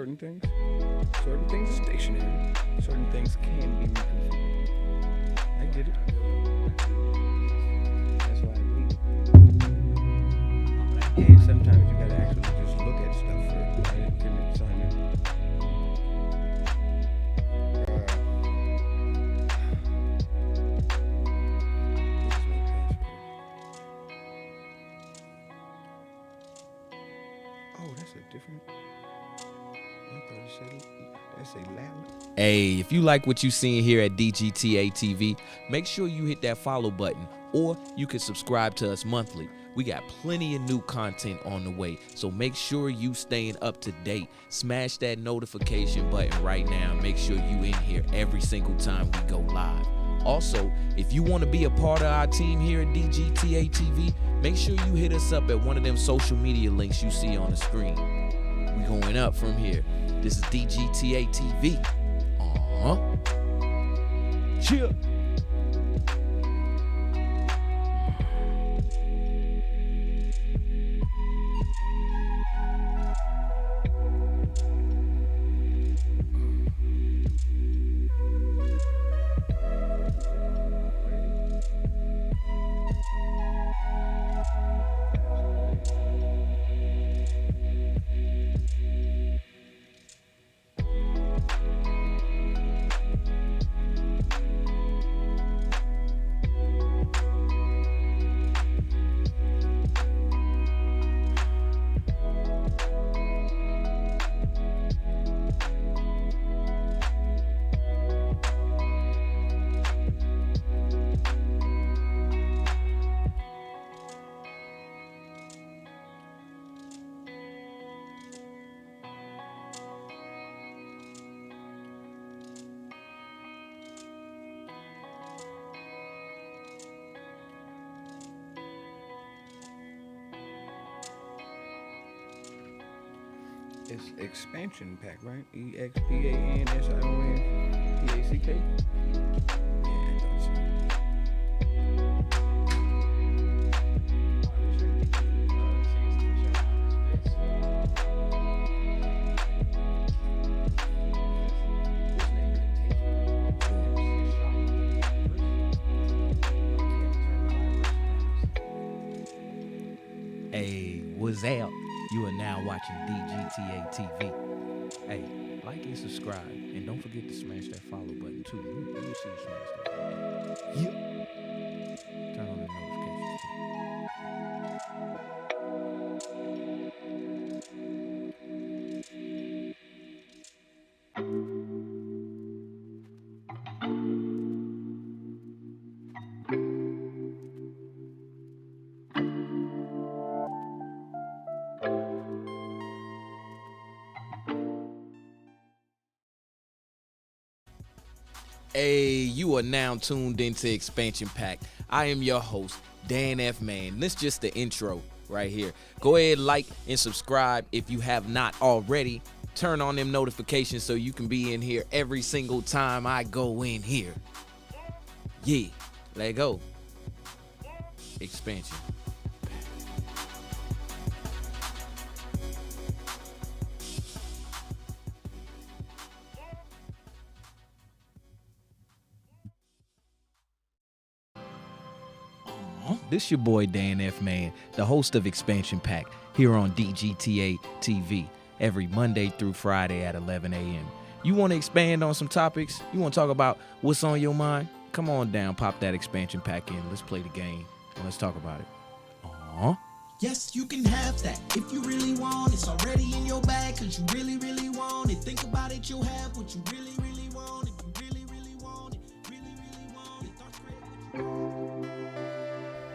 certain things. Certain things are stationary. Certain things can be reconfigured. I get it. That's why I agree. Yeah, sometimes you gotta actually just look at stuff first. Right? Can it sign in? This is my password. Oh, that's a different. I thought it said that's a loud. Hey, if you like what you seeing here at DGTA TV, make sure you hit that follow button, or you can subscribe to us monthly. We got plenty of new content on the way, so make sure you staying up to date. Smash that notification button right now. Make sure you in here every single time we go live. Also, if you want to be a part of our team here at DGTA TV, make sure you hit us up at one of them social media links you see on the screen. We going up from here. This is DGTA TV. Chill. It's expansion pack, right? EXPANSIONPACK. Yeah, I thought so. Hey, what's up? You are now watching DGTA TV. Hey, like and subscribe, and don't forget to smash that follow button too. Let me see you smash that. Yeah. Turn on the notifications too. Hey, you are now tuned into Expansion Pack. I am your host, Dan F. Man. This is just the intro right here. Go ahead, like and subscribe if you have not already. Turn on them notifications so you can be in here every single time I go in here. Yeah, let go. Expansion. This your boy Dan F. Man, the host of Expansion Pack here on DGTA TV every Monday through Friday at 11 a.m. You want to expand on some topics? You want to talk about what's on your mind? Come on down, pop that Expansion Pack in. Let's play the game and let's talk about it. Yes, you can have that if you really want. It's already in your bag because you really, really want it. Think about it, you'll have what you really, really want. If you really, really want it, really, really want it. Thoughts create what you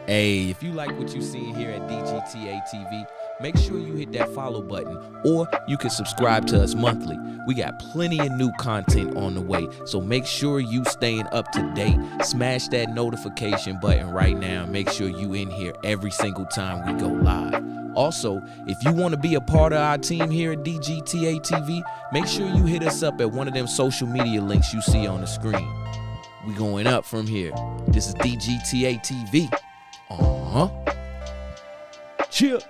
Hey, if you like what you see here at DGTA TV, make sure you hit that follow button, or you can subscribe to us monthly. We got plenty of new content on the way, so make sure you staying up to date. Smash that notification button right now. Make sure you in here every single time we go live. Also, if you want to be a part of our team here at DGTA TV, make sure you hit us up at one of them social media links you see on the screen. We going up from here. This is DGTA TV. Chill.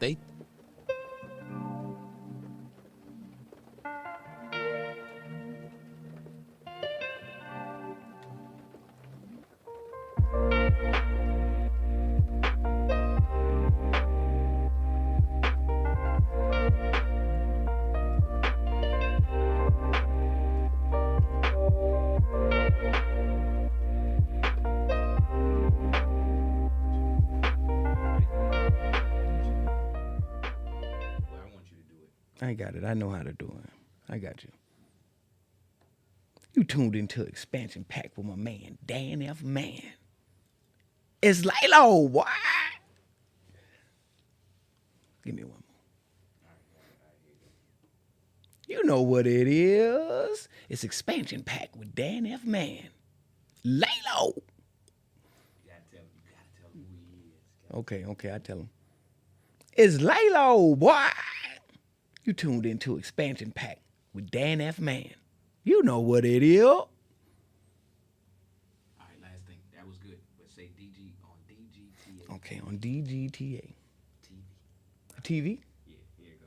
birthday. I got it. I know how to do it. I got you. You tuned into Expansion Pack with my man, Dan F. Man. It's Laylo, boy. Give me one more. You know what it is. It's Expansion Pack with Dan F. Man. Laylo. Okay, I tell him. It's Laylo, boy. You tuned into Expansion Pack with Dan F. Man. You know what it is. All right, last thing. That was good. But say DG on DGTA. Okay, on DGTA. TV. TV? Yeah, here you go.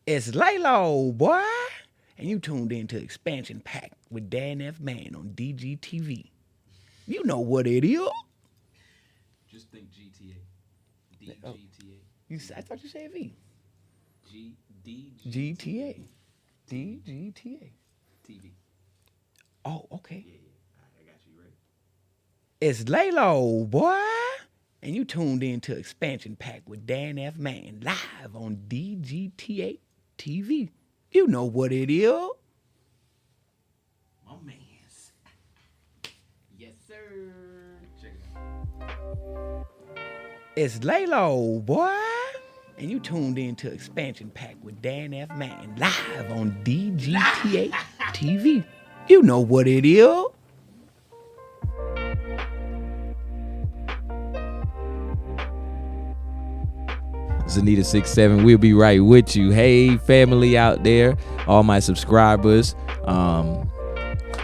It's Laylo, boy. And you tuned into Expansion Pack with Dan F. Man on DGTV. You know what it is. Just think GTA. DGTA. I thought you said V. GTA. DGTA. TV. Oh, okay. Yeah. All right, I got you ready. It's Laylo, boy. And you tuned into Expansion Pack with Dan F. Man live on DGTA TV. You know what it is. My man's. Yes, sir. Check it out. It's Laylo, boy. And you tuned into Expansion Pack with Dan F. Man live on DGTA TV. You know what it is. Zanita67, we'll be right with you. Hey, family out there, all my subscribers.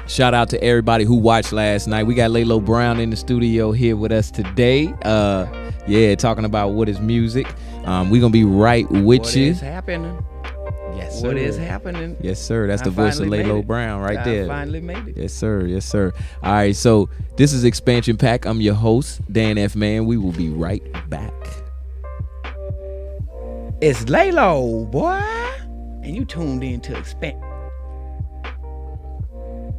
Shout out to everybody who watched last night. We got Laylo Brown in the studio here with us today. Talking about what is music. We're gonna be right with What you. is happening? Yes, sir. What is happening? Yes, sir. That's I the voice of finally made Laylo it. Brown right I there. finally made it. Yes, sir. Yes, sir. All right, so this is Expansion Pack. I'm your host, Dan F. Man. We will be right back. It's Laylo, boy. And you tuned into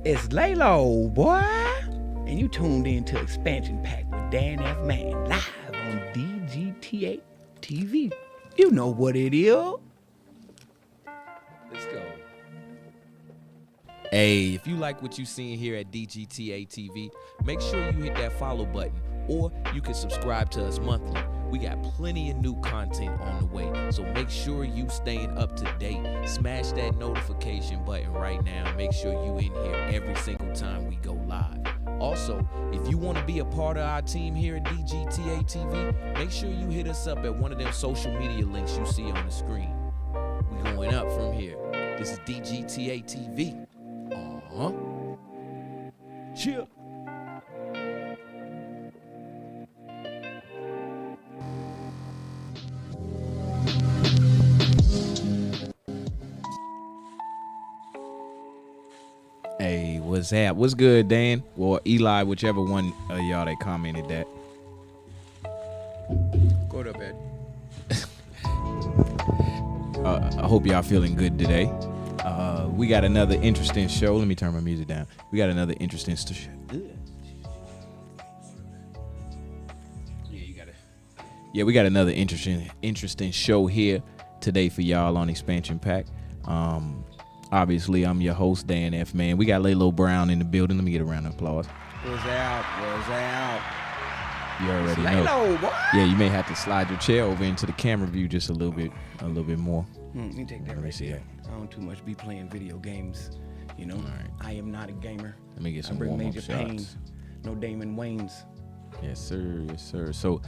It's Laylo, boy. And you tuned into Expansion Pack with Dan F. Man live on DGTA TV. You know what it is. Let's go. Hey, if you like what you seen here at DGTA TV, make sure you hit that follow button, or you can subscribe to us monthly. We got plenty of new content on the way, so make sure you staying up to date. Smash that notification button right now. Make sure you in here every single time we go live. Also, if you want to be a part of our team here at DGTA TV, make sure you hit us up at one of them social media links you see on the screen. We going up from here. This is DGTA TV. Chill. Hey, what's up? What's good, Dan? Or Eli, whichever one of y'all that commented that. Go to bed. I hope y'all feeling good today. We got another interesting show. Let me turn my music down. We got another interesting show. We got another interesting show here today for y'all on Expansion Pack. Obviously, I'm your host, Dan F. Man. We got Laylo Brown in the building. Let me get a round of applause. What's out? You already It's know. Laylo, boy. Yeah, you may have to slide your chair over into the camera view just a little bit more. Let me take that Let me right see there. I don't too much be playing video games, you know. right. I am not a gamer. Let me get I some bring warm-up major shots. pain. No Damon Wayans. Yes, sir. Yes, sir. So,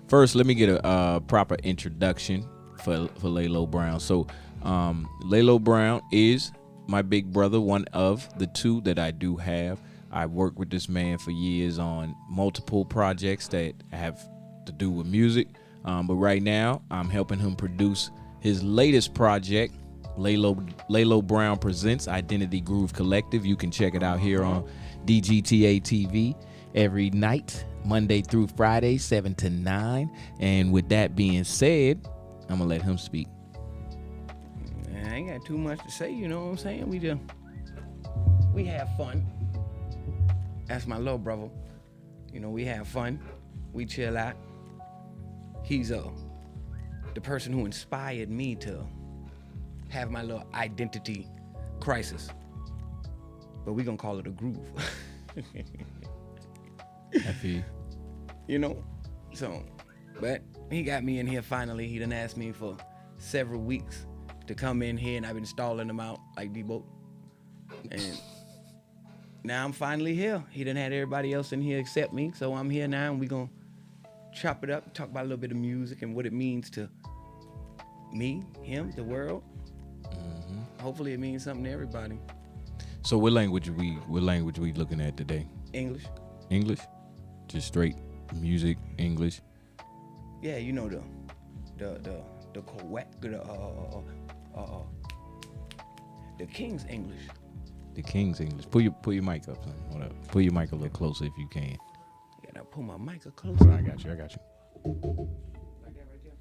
first, let me get a proper introduction for Laylo Brown. So, Laylo Brown is my big brother, one of the two that I do have. I worked with this man for years on multiple projects that have to do with music. But right now, I'm helping him produce his latest project, Laylo Brown Presents Identity Groove Collective. You can check it out here on DGTA TV every night, Monday through Friday, 7 to 9. And with that being said, I'm going to let him speak. I ain't got too much to say, you know what I'm saying? We have fun. That's my little brother. You know, we have fun. We chill out. He's the person who inspired me to have my little identity crisis. But we gonna call it a groove. I feel. You know? So, but he got me in here finally. He done asked me for several weeks to come in here, and I've been stalling him out like Debo. And now I'm finally here. He done had everybody else in here except me, so I'm here now, and we gonna chop it up, talk about a little bit of music and what it means to me, him, the world. Mm-hmm. Hopefully it means something to everybody. So what language we looking at today? English. English? Just straight music, English? Yeah, you know the King's English. The King's English. Pull your mic up, son. Hold up. Pull your mic a little closer if you can. Yeah, pull my mic up closer. I got you. Like that right there?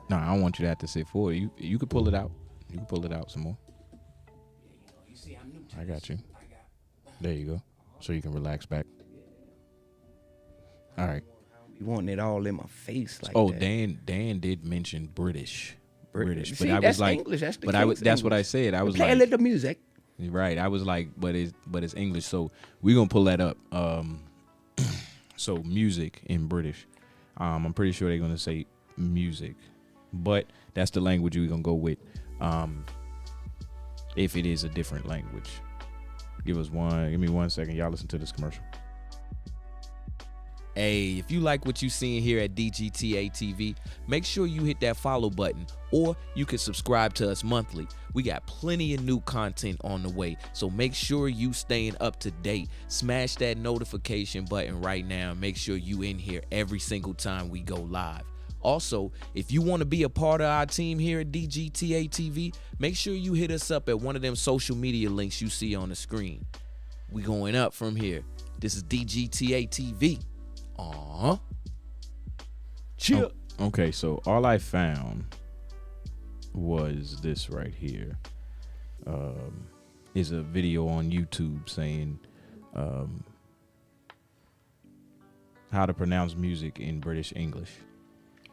No, I don't want you to have to sit forward. You could pull it out. You can pull it out some more. Yeah, you see, I'm new to I got this. you. There you go. So you can relax back. All right. You wanting it all in my face like Oh, that. Dan did mention British. British. See, but I that's was like, English. That's the but King's that's what I English. said. I was Play a like, little music. right. I was like, but it's English. So we're gonna pull that up. So music in British. I'm pretty sure they're gonna say music, but that's the language we're gonna go with. If it is a different language, give me 1 second. Y'all listen to this commercial. Hey, if you like what you seeing here at DGTA TV, make sure you hit that follow button, or you can subscribe to us monthly. We got plenty of new content on the way, so make sure you staying up to date. Smash that notification button right now. Make sure you in here every single time we go live. Also, if you want to be a part of our team here at DGTA TV, make sure you hit us up at one of them social media links you see on the screen. We going up from here. This is DGTA TV. Chill. Oh, okay, so all I found was this right here. Is a video on YouTube saying how to pronounce music in British English.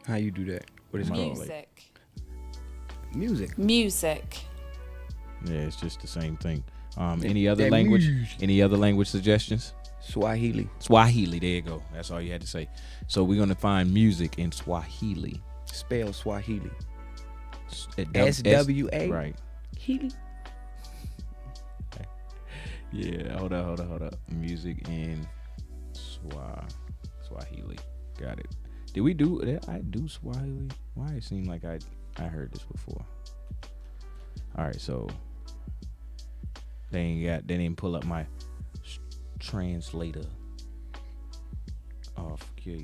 How you do that? What is it called? Music. Music. Yeah, it's just the same thing. Any other language? Any other language suggestions? Swahili. Swahili. There you go. That's all you had to say. So we're gonna find music in Swahili. Spell Swahili. SWA. Right. Healy. Yeah. Hold up. Music in Swahili. Got it. Did we do that? I do Swahili. Why it seemed like I heard this before. All right. So they didn't pull up my translator. Oh, okay.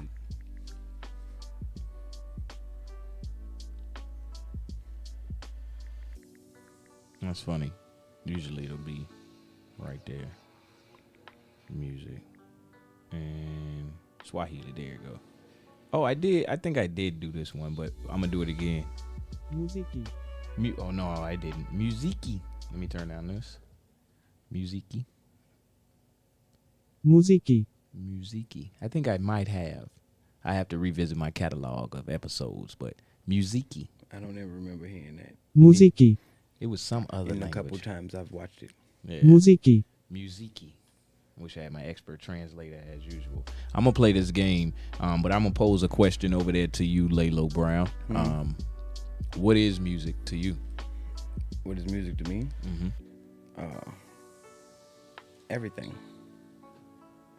That's funny. Usually it'll be right there. Music and Swahili. There you go. Oh, I think I did do this one, but I'm gonna do it again. Musiki. Oh no, I didn't. Musiki. Let me turn down this. Musiki. Musiki. I think I might have. I have to revisit my catalog of episodes, but Musiki. I don't ever remember hearing that. Musiki. It was some other In a language. couple times I've watched it. Yeah. Musiki. Wish I had my expert translator as usual. I'm gonna play this game, but I'm gonna pose a question over there to you, Laylo Brown. What is music to you? What is music to me? Mm-hmm. Everything.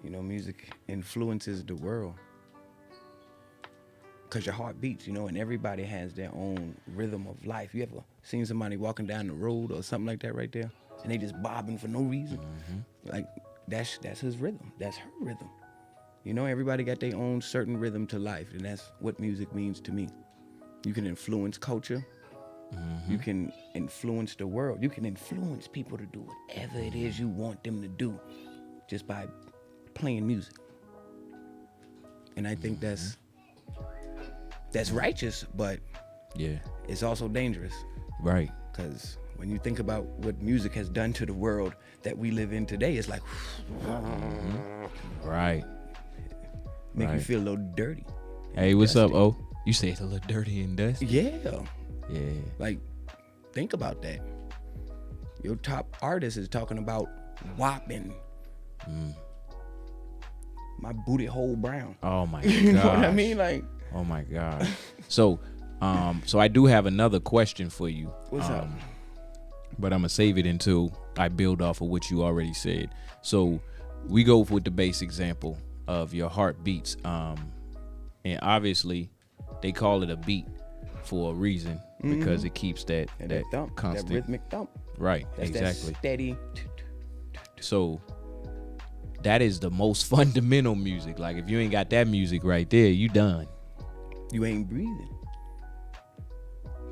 You know, music influences the world. Because your heart beats, you know, and everybody has their own rhythm of life. You ever seen somebody walking down the road or something like that right there? And they just bobbing for no reason? Mm-hmm. Like, that's his rhythm. That's her rhythm. You know, everybody got their own certain rhythm to life, and that's what music means to me. You can influence culture. You can influence the world. You can influence people to do whatever it is you want them to do just by playing music. And I think that's righteous, but Yeah. it's also dangerous. Right. Because when you think about what music has done to the world that we live in today, it's like, Right. make you Right. feel a little dirty. Hey, what's up, Dusty. O? You say it's a little dirty and dusty. Yeah. Yeah. Like, think about that. Your top artist is talking about whopping my booty hole brown. Oh my You know what I gosh. mean? Like, Oh my God. So I do have another question for you. What's up? But I'm gonna save it until I build off of what you already said. So we go with the base example of your heartbeats. And obviously they call it a beat for a reason because it keeps that and that that thump, constant. that rhythmic thump. Right. That's Exactly. that steady. So that is the most fundamental music. Like if you ain't got that music right there, you done. You ain't breathing.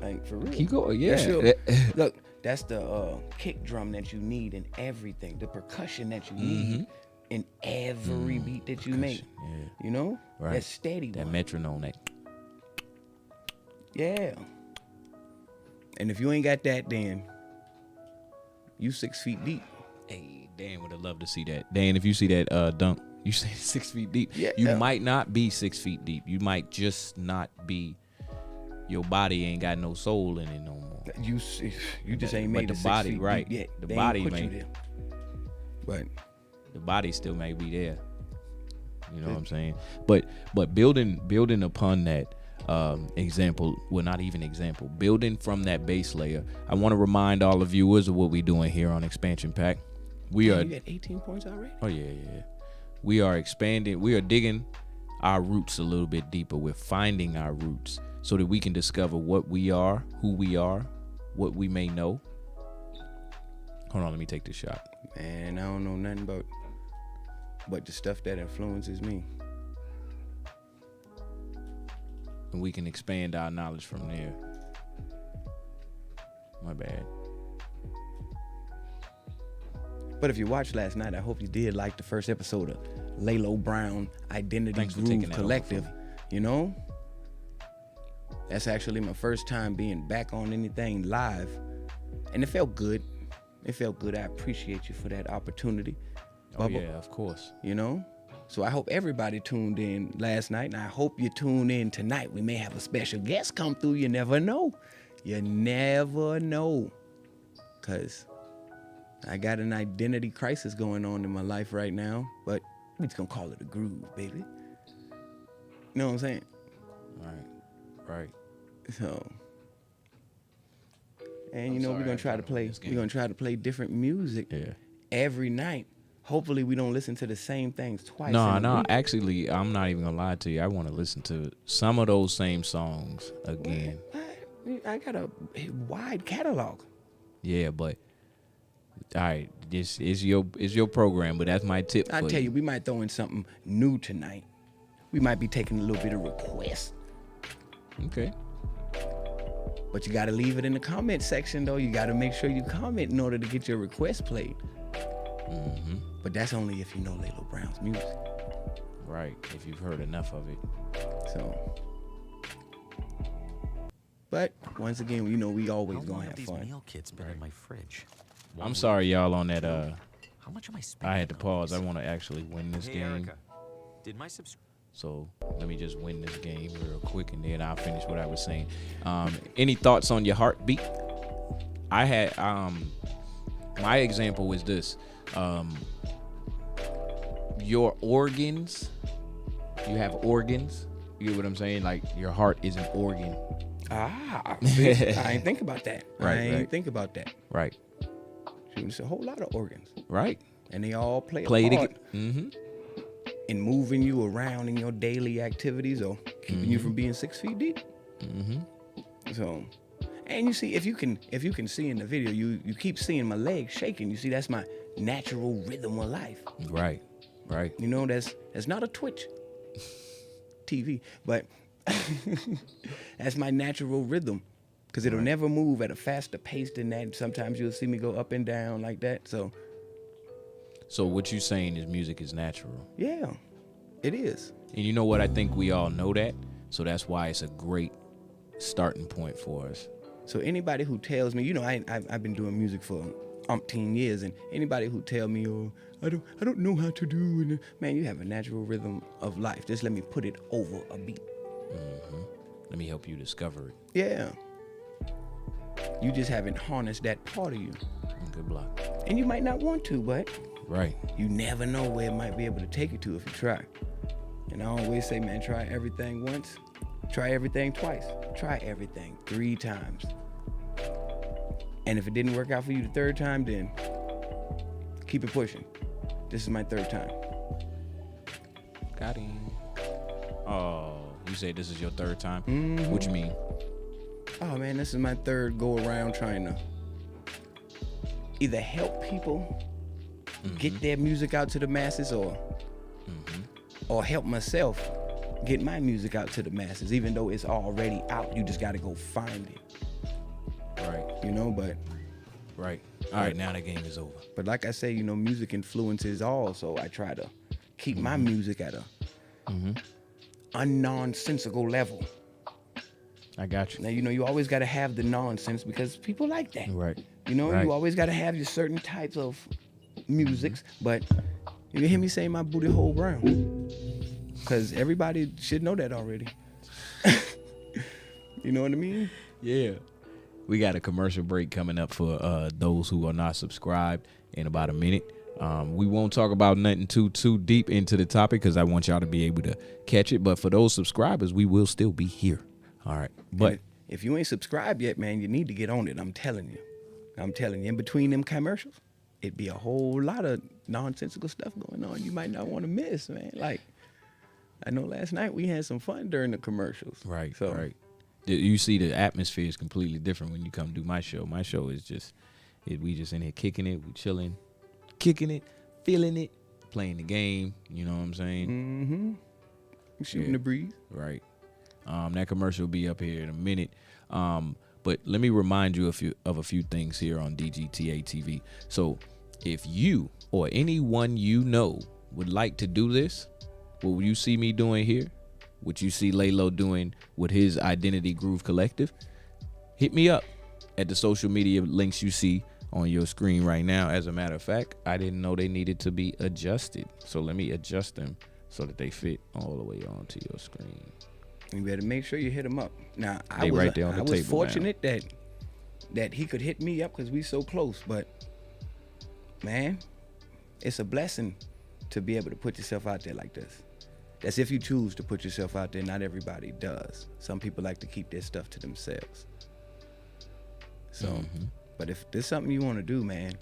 Like, for real. Keep going. Yeah. That's your- look, that's the kick drum that you need in everything. The percussion that you need in every beat that you make. Yeah. You know? Right. That steady That one. metronome. That. Yeah. And if you ain't got that, then you 6 feet deep. Hey, Dan would have loved to see that. Dan, if you see that dunk, you say 6 feet deep. Yeah. You might not be 6 feet deep. You might just not be. Your body ain't got no soul in it no more. You just ain't But made the it 6 body, feet right. deep yet. The They body ain't put you may- there. But The body still may be there. You know what I'm saying? But building upon that example, well, not even example, building from that base layer. I want to remind all the viewers of what we're doing here on Expansion Pack. We man, are you got 18 points already? Oh yeah. We are expanding. We are digging our roots a little bit deeper. We're finding our roots so that we can discover what we are, who we are, what we may know. Hold on, let me take this shot. Man, I don't know nothing but the stuff that influences me. And we can expand our knowledge from there. My bad. But if you watched last night, I hope you did like the first episode of Lalo Brown Identity Thanks for Groove taking that over Collective. for me. You know? That's actually my first time being back on anything live. And it felt good. It felt good. I appreciate you for that opportunity. Oh Bubba, yeah, of course. You know? So I hope everybody tuned in last night, and I hope you tune in tonight. We may have a special guest come through. You never know. You never know. Because I got an identity crisis going on in my life right now, but we just gonna call it a groove, baby. You know what I'm saying? Right. So, and you I'm know sorry, we're gonna I try to got on play. this We're game. gonna try to play different music Yeah. every night. Hopefully, we don't listen to the same things twice. in No. a week. Actually, I'm not even gonna lie to you. I want to listen to some of those same songs again. What? I got a wide catalog. Yeah, but all right, this is your program, but that's my tip. I for tell you, we might throw in something new tonight. We might be taking a little bit of requests, Okay. but you got to leave it in the comment section, though. You got to make sure you comment in order to get your request played. But that's only if you know Lalo Brown's music. Right. If you've heard enough of it. So, but once again, you know, we always How gonna long have have these fun. meal kits been in my fridge? I'm sorry, y'all, on that. How much am I spending? I had to on pause. I these? want to actually win this Hey, game. Erica, did my subscribe? So let me just win this game real quick, and then I'll finish what I was saying. Any thoughts on your heartbeat? I had my example was this. Your organs. You have organs. You get what I'm saying? Like your heart is an organ. Ah, see, I ain't think about that. Right, I ain't right. think about that. Right. It's a whole lot of organs, Right. and they all play Play a it part again. in moving you around in your daily activities or keeping you from being 6 feet deep. So, and you see, if you can see in the video, you keep seeing my legs shaking. You see, that's my natural rhythm of life. Right. Right. You know, that's not a Twitch TV, but that's my natural rhythm because it'll never move at a faster pace than that. Sometimes you'll see me go up and down like that. So what you saying is music is natural. yeah, it is. And you know what? I think we all know that. So that's why it's a great starting point for us. So anybody who tells me, you know, I've been doing music for umpteen years, and anybody who tell me, oh, I don't know how to do, and man, you have a natural rhythm of life. Just let me put it over a beat. Let me help you discover it. Yeah. You just haven't harnessed that part of you, Good block. and you might not want to, but Right. you never know where it might be able to take you to if you try. And I always say, man, try everything once, try everything twice, try everything 3 times. And if it didn't work out for you the 3rd time, then keep it pushing. This is my 3rd time. Got him. Oh, you say this is your 3rd time? What you mean? Oh man, this is my 3rd go around trying to either help people get their music out to the masses or help myself get my music out to the masses, even though it's already out. You just got to go find it, Right. you know, but Right. All right, now the game is over. like I say, you know, music influences all, so I try to keep my music at a unnonsensical level. I got you. Now, you know, you always got to have the nonsense because people like that. Right. You know, Right. you always got to have your certain types of musics, but you hear me say my booty hole brown because everybody should know that already. You know what I mean? Yeah. We got a commercial break coming up for those who are not subscribed in about a minute. We won't talk about nothing too deep into the topic because I want y'all to be able to catch it. But for those subscribers, we will still be here. All right. But if you ain't subscribed yet, man, you need to get on it. I'm telling you. In between them commercials, it'd be a whole lot of nonsensical stuff going on you might not want to miss, man. Like, I know last night we had some fun during the commercials. right. So, Right. You see, the atmosphere is completely different when you come do my show. My show is just, we just in here kicking it, we chilling, kicking it, feeling it, playing the game. You know what I'm saying? shooting the breeze. Right. That commercial will be up here in a minute. But let me remind you of a few things here on DGTA TV. So if you or anyone you know would like to do this, what you see me doing here, what you see Laylo doing with his Identity Groove Collective, hit me up at the social media links you see on your screen right now. As a matter of fact, I didn't know they needed to be adjusted. So let me adjust them so that they fit all the way onto your screen. You better make sure you hit him up. Now, They right there on the I was table fortunate that he could hit me up because we so close. But man, it's a blessing to be able to put yourself out there like this. That's if you choose to put yourself out there. Not everybody does. Some people like to keep their stuff to themselves. So, but if there's something you want to do, man,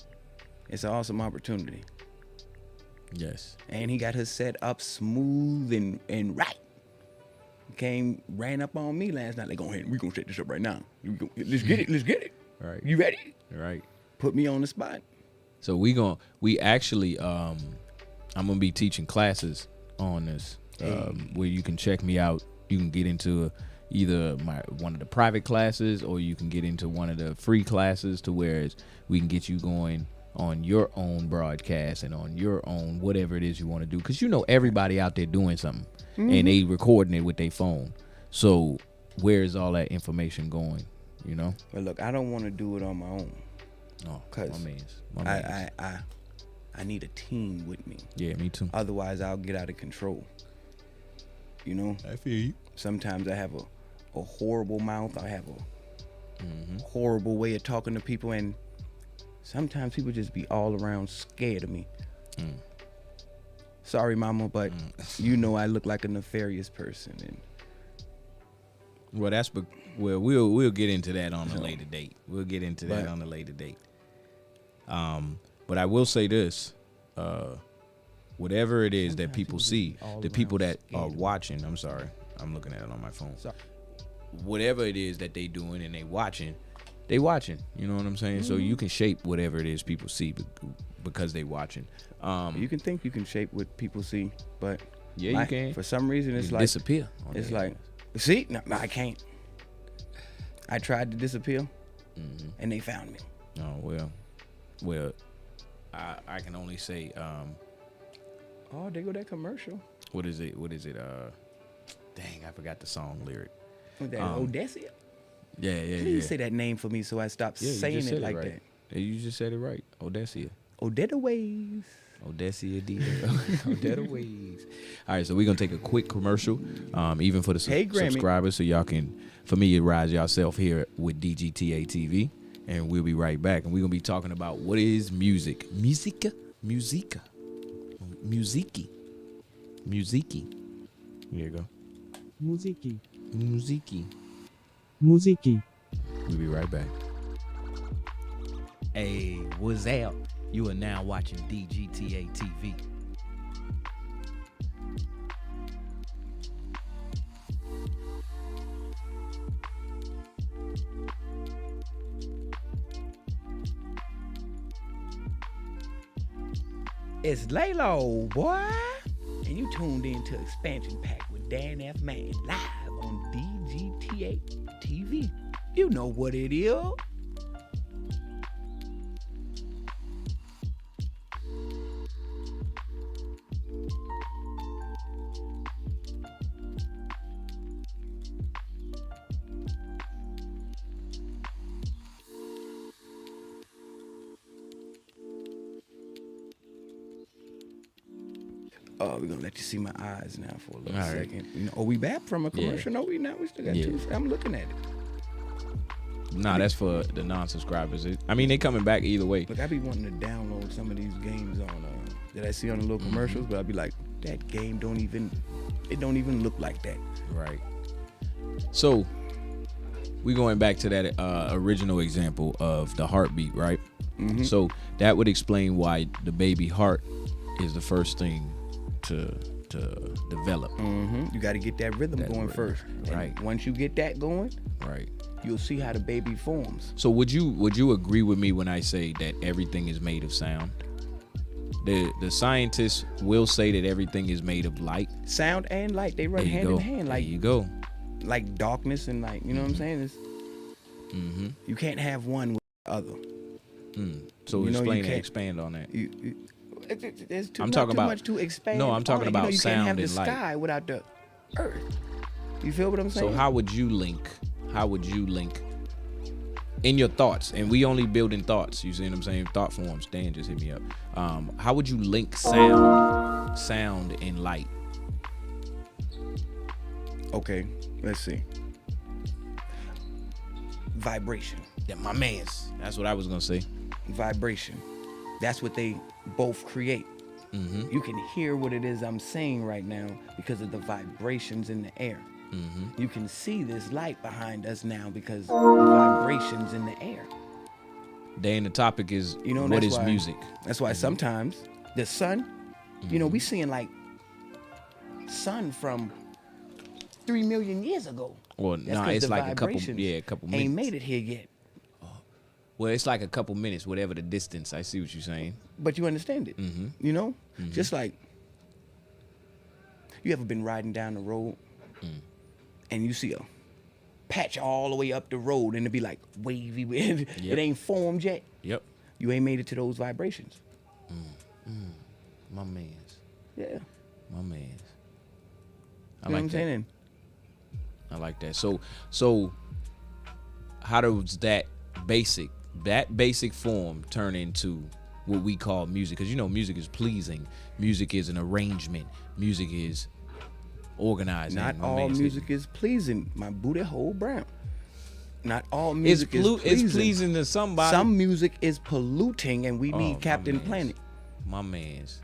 it's an awesome opportunity. Yes. And he got his set up smooth and right. Ran up on me last night. Like, go ahead, we gonna set this up right now. Let's get it. Right. You ready? Right. Put me on the spot. So we actually I'm gonna be teaching classes on this, where you can check me out. You can get into either one of the private classes, or you can get into one of the free classes, to where we can get you going on your own broadcast and on your own whatever it is you want to do. Because you know everybody out there doing something, and they recording it with their phone. So where is all that information going? You know? But look, I don't want to do it on my own. No, Cause my mans. I need a team with me. Yeah, me too. Otherwise, I'll get out of control. You know? I feel you. Sometimes I have a horrible mouth. I have a horrible way of talking to people, and sometimes people just be all around scared of me. Sorry, mama, but you know I look like a nefarious person. And we'll get into that on a later date. We'll get into that on a later date. But I will say this, whatever it is that people see, the people that are watching, I'm sorry, I'm looking at it on my phone. Sorry. Whatever it is that they doing and they watching, they watching. You know what I'm saying? So you can shape whatever it is people see because they watching. You can think you can shape what people see, but Yeah, you can. For some reason, it's You like disappear. it's like, see, no, I can't. I tried to disappear, and they found me. Oh well, I can only say, Oh, there go that commercial. what is it? Dang, I forgot the song lyric. With that Um, Odessia. Yeah, Please say that name for me so I stop Yeah, you saying just it said like right. that. Yeah, you just said it right. Odessia. Odetta Ways. Odessia D. Odetta Ways. All right, so we're gonna take a quick commercial, even for the Hey, Grammy. subscribers, so y'all can familiarize yourself here with DGTA TV, and we'll be right back. And we're gonna be talking about what is music, musica. Here you go, Musiki. musiki. Musiki. We'll be right back. Hey, what's up? You are now watching DGTA TV. It's Laylo, boy. And you tuned in to Expansion Pack with Dan F. Man live on DGTA TV. You know what it is. Oh, we're gonna let you see my eyes now for a little All right. second. You know, are we back from a commercial? No, we not. We still got Yeah. two. I'm looking at it. Nah, that's for the non-subscribers. I mean, they coming back either way. Look, I be wanting to download some of these games on that I see on the little commercials, but I be like, that game don't even look like that. Right. So we going back to that original example of the heartbeat, right? So that would explain why the baby heart is the first thing to develop. You got to get that rhythm That going rhythm, first. And right. Once you get that going, Right. you'll see how the baby forms. So would you agree with me when I say that everything is made of sound? The scientists will say that everything is made of light. Sound and light, they run There you hand go. in hand, like there you go. like darkness and light. You know what I'm saying? It's, you can't have one with the other. So You know, you explain and can't- expand on that. There's too, I'm not talking too about- much to expand. No, I'm talking on it. about you can't have sound the and light. sky without the earth. You feel what I'm saying? So how would you link in your thoughts? And we only build in thoughts. You see what I'm saying? Thought forms. Dan just hit me up. How would you link sound and light? Okay, let's see. Vibration. Yeah, my man's. That's what I was gonna say. Vibration. That's what they both create. You can hear what it is I'm saying right now because of the vibrations in the air. You can see this light behind us now because the vibrations in the air. Dan, the topic is You know, what that's is why, music? That's why sometimes the sun, you know, we seeing like sun from 3 million years ago. Well, That's nah, 'cause it's the like a couple vibrations minutes. ain't made it here yet. Well, it's like a couple minutes, whatever the distance. I see what you're saying. But you understand it, you know? Just like, you ever been riding down the road and you see a patch all the way up the road and it be like wavy, it Yep. ain't formed yet. Yep. You ain't made it to those vibrations. My man's. Yeah. My man's. I You know what like I'm that. saying? I like that. So how does that basic form turn into what we call music? Because you know, music is pleasing. Music is an arrangement. Music is organized. Not My all man's music is pleasing. My booty hole brown. Not all It's, music is pleasing. it's pleasing to somebody. Some music is polluting and we Oh, need my Captain mans. Planet. My man's.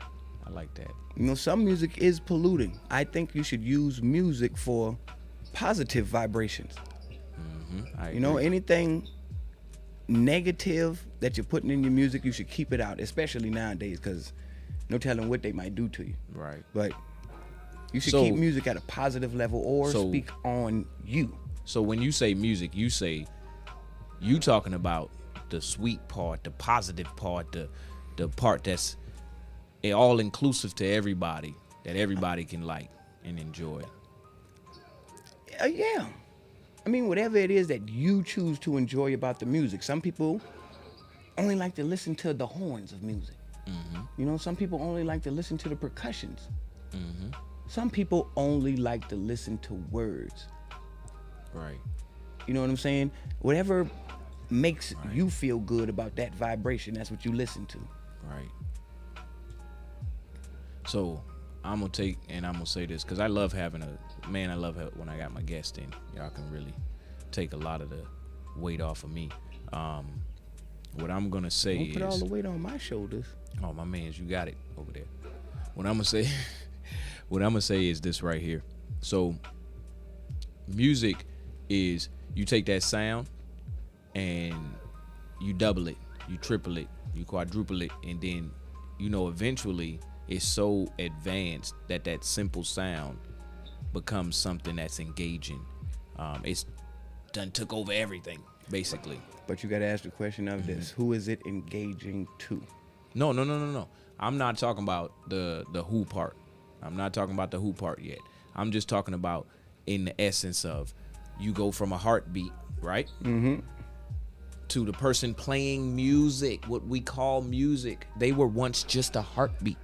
I like that. You know, some music is polluting. I think you should use music for positive vibrations. I You know, agree. anything negative that you're putting in your music, you should keep it out, especially nowadays, because no telling what they might do to you. Right. But you should So- keep music at a positive level or so- speak on you. So when you say music, you say You talking about the sweet part, the positive part, the part that's all inclusive to everybody, that everybody can like and enjoy. Yeah. I mean, whatever it is that you choose to enjoy about the music. Some people only like to listen to the horns of music. You know, some people only like to listen to the percussions. Some people only like to listen to words. Right. You know what I'm saying? Whatever makes you feel good about that vibration, that's what you listen to. Right. So I'm gonna say this because I love having I love when I got my guest in. Y'all can really take a lot of the weight off of me. What I'm gonna say Don't put all is, the weight on my shoulders. oh my mans, you got it over there. What I'm gonna say is this right here. So music is, you take that sound and you double it, you triple it, you quadruple it, and then, you know, eventually it's so advanced that that simple sound becomes something that's engaging. It's done took over everything, basically. But you got to ask the question of this: who is it engaging to? No. I'm not talking about the who part. I'm not talking about the who part yet. I'm just talking about in the essence of, you go from a heartbeat, right? To the person playing music, what we call music. They were once just a heartbeat.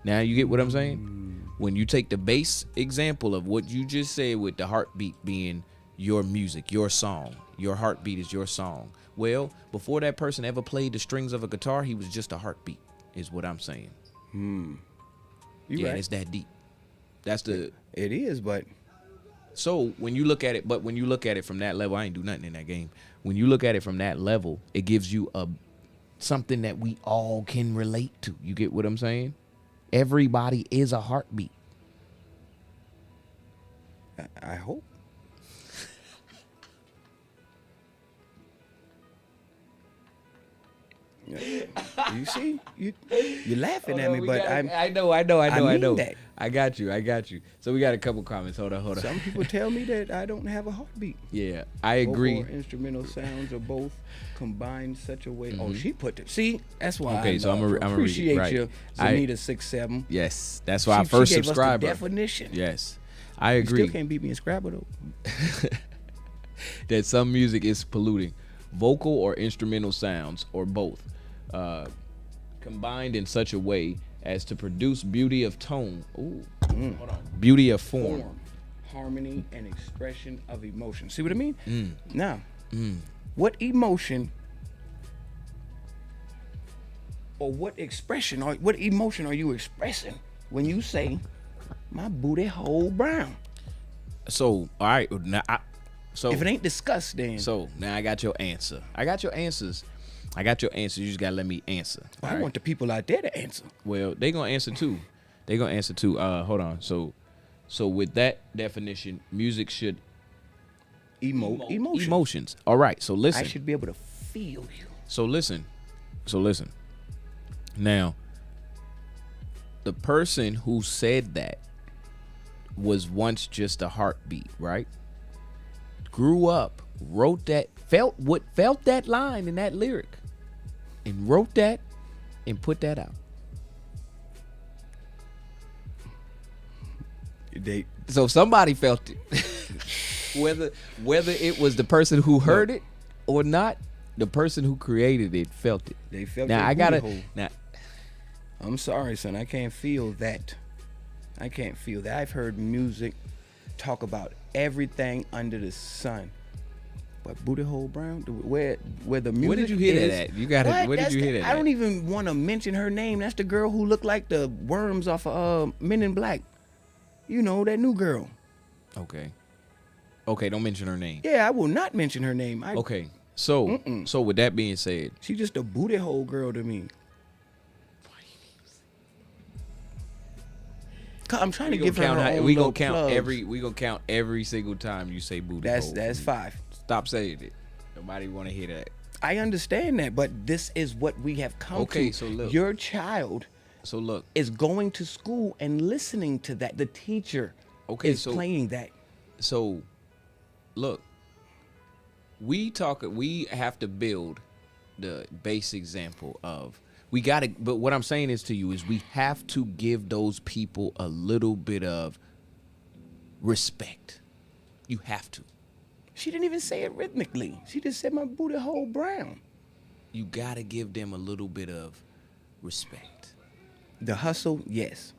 Now you get what I'm saying? When you take the base example of what you just said with the heartbeat being your music, your song, your heartbeat is your song. Well, before that person ever played the strings of a guitar, he was just a heartbeat, is what I'm saying. You Yeah, right. it's that deep. That's the. It is, but So when you look at it from that level, I ain't do nothing in that game. When you look at it from that level, it gives you something that we all can relate to. You get what I'm saying? Everybody is a heartbeat. I hope. Yeah. You see, you're laughing at me, but I know. I mean that. I got you. So we got a couple comments. Hold on. Some people tell me that I don't have a heartbeat. Yeah, I agree. Vocal or instrumental sounds are both combined such a way. Oh, she put it. See, that's why. Okay, so I'm gonna read it, appreciate right. you, Zanita 6'7". Yes, that's why I She first gave us the subscriber. definition. Yes, I You agree still can't beat me in Scrabble though. that some music is polluting. Vocal or instrumental sounds, or both, combined in such a way as to produce beauty of tone. Ooh, hold on. Beauty of form. Harmony, and expression of emotion. See what I mean? Now, what emotion or what expression or what emotion are you expressing when you say my booty hole brown? So, all right, now If it ain't discussed, then So now I got your answer. I got your answers. You just gotta let me answer. I all right? want the people out there to answer. Well, they gonna answer too. Hold on. So with that definition, music should Emotion. emotions. All right. So listen. I should be able to feel you. So listen. Now, the person who said that was once just a heartbeat, right? Grew up, wrote that, felt that line in that lyric, and wrote that and put that out. So somebody felt it. whether it was the person who heard it or not, the person who created it felt it. They felt Now their I gotta booty hole. now I'm sorry, son. I can't feel that. I've heard music talk about everything under the sun. But booty hole brown, where the music where did you hear is, that at? You got it. What? Where did That's you the- hear that I don't at? even want to mention her name. That's the girl who looked like the worms off of Men in Black. You know, that new girl. Okay, don't mention her name. Yeah, I will not mention her name. Okay, so with that being said, She's just a booty hole girl to me. I'm trying to give her her own we little gonna count plugs. every single time you say booty hole. That's 5. Stop saying it. Nobody want to hear that. I understand that, but this is what we have come Okay, to. so look. Your child So look, is going to school and listening to that. The teacher Okay, is so- playing that. so look, we have to build the base example of but what I'm saying is to you is we have to give those people a little bit of respect. You have to. She didn't even say it rhythmically. She just said my booty hole brown. You gotta give them a little bit of respect. The hustle, yes.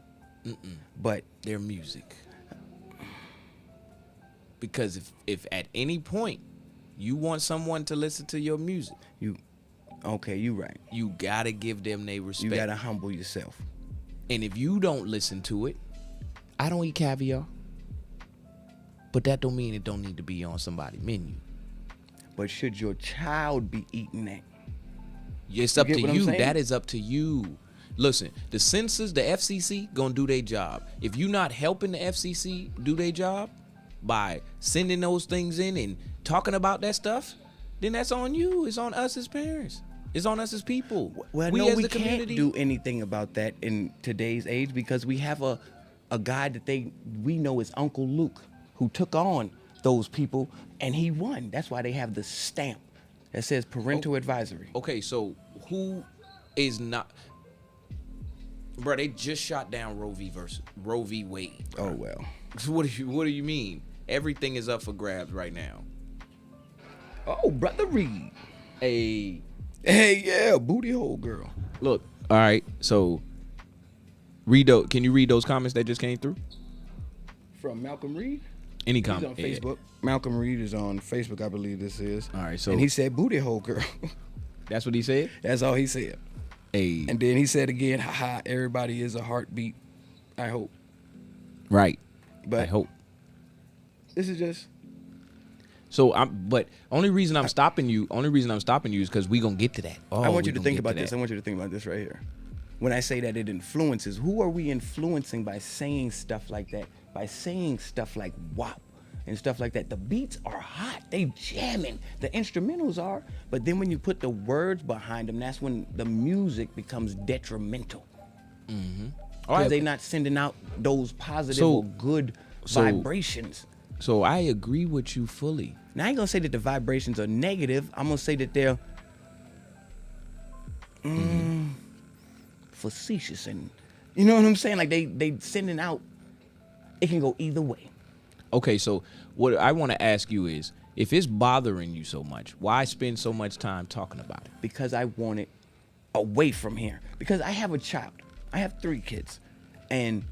But Their music. Because if at any point you want someone to listen to your music, you right. you gotta give them their respect. You gotta humble yourself. And if you don't listen to it, I don't eat caviar. But that don't mean it don't need to be on somebody's menu. But should your child be eating that? It's up get to what I'm you. saying? That is up to you. Listen, the censors, the FCC, gonna do their job. If you're not helping the FCC do their job by sending those things in and talking about that stuff, then that's on you. It's on us as parents. It's on us as people. Well, we no, as we the can't community do anything about that in today's age because we have a guy that we know is Uncle Luke who took on those people and he won. That's why they have the stamp that says parental advisory. Okay, so who is not? Bro, they just shot down Roe v. Wade. Oh well. So what do you mean? Everything is up for grabs right now. Oh, brother Reed. Hey, yeah, booty hole girl. look. All right, so can you read those comments that just came through? From Malcolm Reed. Any He's comment? on Facebook. Malcolm Reed is on Facebook, I believe this is. All right, so and he said booty hole girl. that's what he said. That's all he said. Hey, And then he said again, haha, everybody is a heartbeat. I hope. right. But I hope. this is just So but only reason I'm stopping you is because we gonna get to that. I want we you to gonna think get about to this. that. I want you to think about this right here. When I say that it influences, who are we influencing by saying stuff like that? By saying stuff like WAP and stuff like that. The beats are hot. They jamming. The instrumentals are. But then when you put the words behind them, that's when the music becomes detrimental. All Because right. they're not sending out those positive So- or good so- vibrations. So I agree with you fully. Now, I ain't gonna say that the vibrations are negative. I'm gonna say that they're facetious and you know what I'm saying? Like they sending out. It can go either way. Okay, so what I want to ask you is, if it's bothering you so much, why spend so much time talking about it? Because I want it away from here. Because I have a child. I have 3 kids, and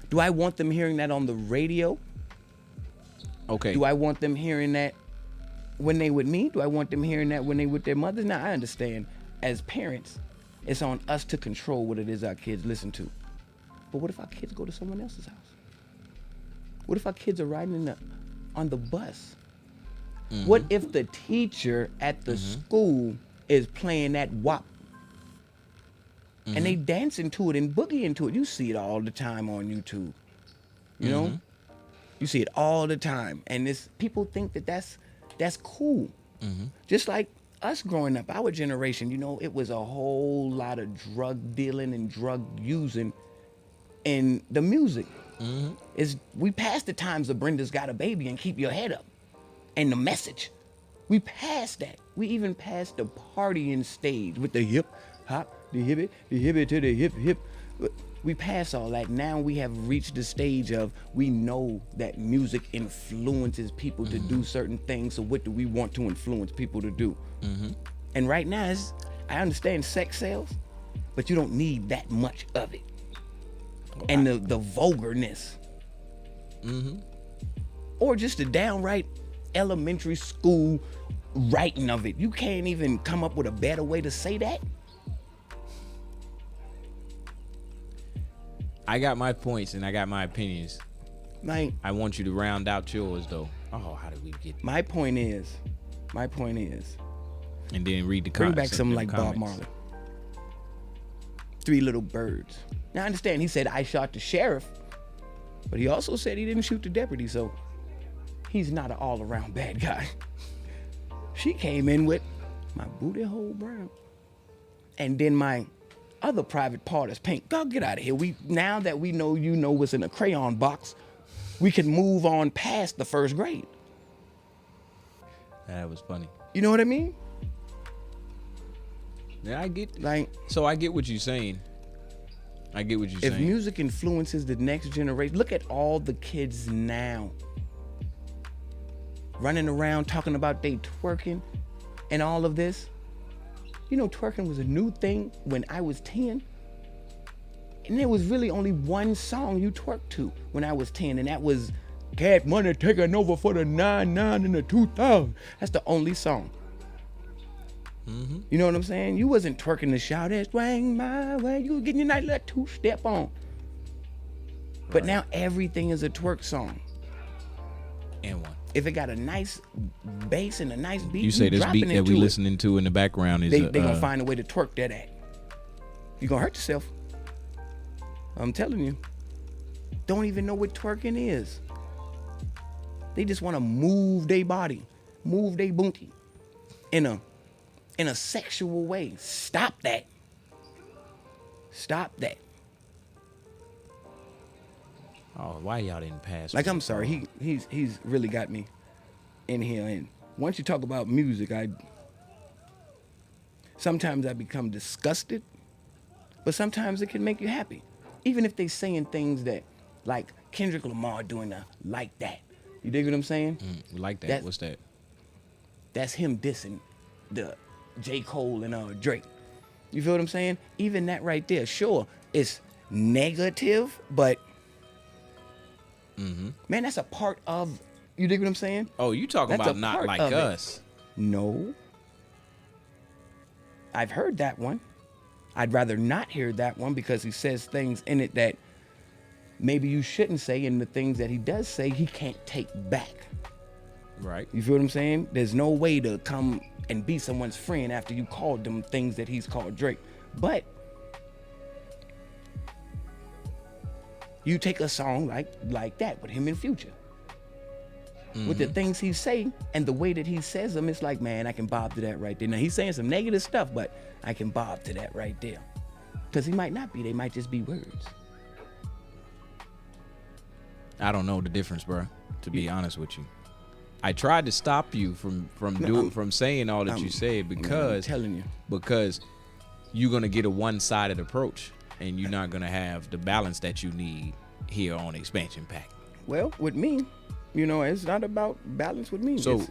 do I want them hearing that on the radio? Okay. Do I want them hearing that when they with me? Do I want them hearing that when they with their mothers? Now, I understand as parents, it's on us to control what it is our kids listen to. But what if our kids go to someone else's house? What if our kids are riding on the bus? What if the teacher at the school is playing that WAP? And they dancing to it and boogieing to it. You see it all the time on YouTube. You know? You see it all the time. And people think that that's cool. Just like us growing up, our generation, you know, it was a whole lot of drug dealing and drug using in the music. We passed the times of Brenda's Got a Baby and Keep Your Head Up. And the message. We passed that. We even passed the partying stage with the hip hop, the hip to the hip hip. We passed all that. Now we have reached the stage of we know that music influences people to do certain things. So what do we want to influence people to do? And right now, I understand sex sells, but you don't need that much of it. And the vulgarness. Or just the downright elementary school writing of it. You can't even come up with a better way to say that. I got my points and I got my opinions. Like, I want you to round out yours though. Oh, how did we get? my point is, And then read the bring comments. back something like Bob Marley. 3 Little Birds. Now I understand he said I shot the sheriff, but he also said he didn't shoot the deputy, so he's not an all-around bad guy. She came in with my booty hole brown. And then my other private part is pink. God, get out of here. Now that we know you know what's in a crayon box, we can move on past the 1st grade. That was funny. You know what I mean? Yeah, I get. Like, So I get what you're saying. I get what you're if saying. music influences the next generation, look at all the kids now running around talking about they twerking and all of this. You know, twerking was a new thing when I was 10. And there was really only one song you twerked to when I was 10, and that was Cat Money taking over for the 99 and the 2000. That's the only song. You know what I'm saying? You wasn't twerking to shout it, swing my way. You were getting your nice little two-step on. But now everything is a twerk song. And one. If it got a nice bass and a nice beat, You say this dropping beat that into we it, listening to in the background is they gonna find a way to twerk that at. You're gonna hurt yourself. I'm telling you. Don't even know what twerking is. They just want to move their body, move their booty in a sexual way. Stop that. Stop that. Oh, why y'all didn't pass? Like, me? I'm sorry, he's really got me in here. And once you talk about music, sometimes I become disgusted, but sometimes it can make you happy. Even if they saying things that, like Kendrick Lamar doing a like that. You dig what I'm saying? Like that. That's- What's that? That's him dissing the J. Cole and Drake. You feel what I'm saying? Even that right there, sure, it's negative, but man, that's a part of, you dig what I'm saying? Oh, you talking That's about a not part like of it. us? No. I've heard that one. I'd rather not hear that one because he says things in it that maybe you shouldn't say, and the things that he does say, he can't take back. Right. You feel what I'm saying? There's no way to come and be someone's friend after you called them things that he's called Drake. But you take a song like that with him in Future. With the things he say and the way that he says them, it's like, man, I can bob to that right there. Now, he's saying some negative stuff, but I can bob to that right there. Because he might not be. They might just be words. I don't know the difference, bro. To be honest with you, I tried to stop you from saying all that you said because I'm telling you. because you're gonna get a one-sided approach and you're not gonna have the balance that you need here on Expansion Pack. Well, with me, you know, it's not about balance with me. So-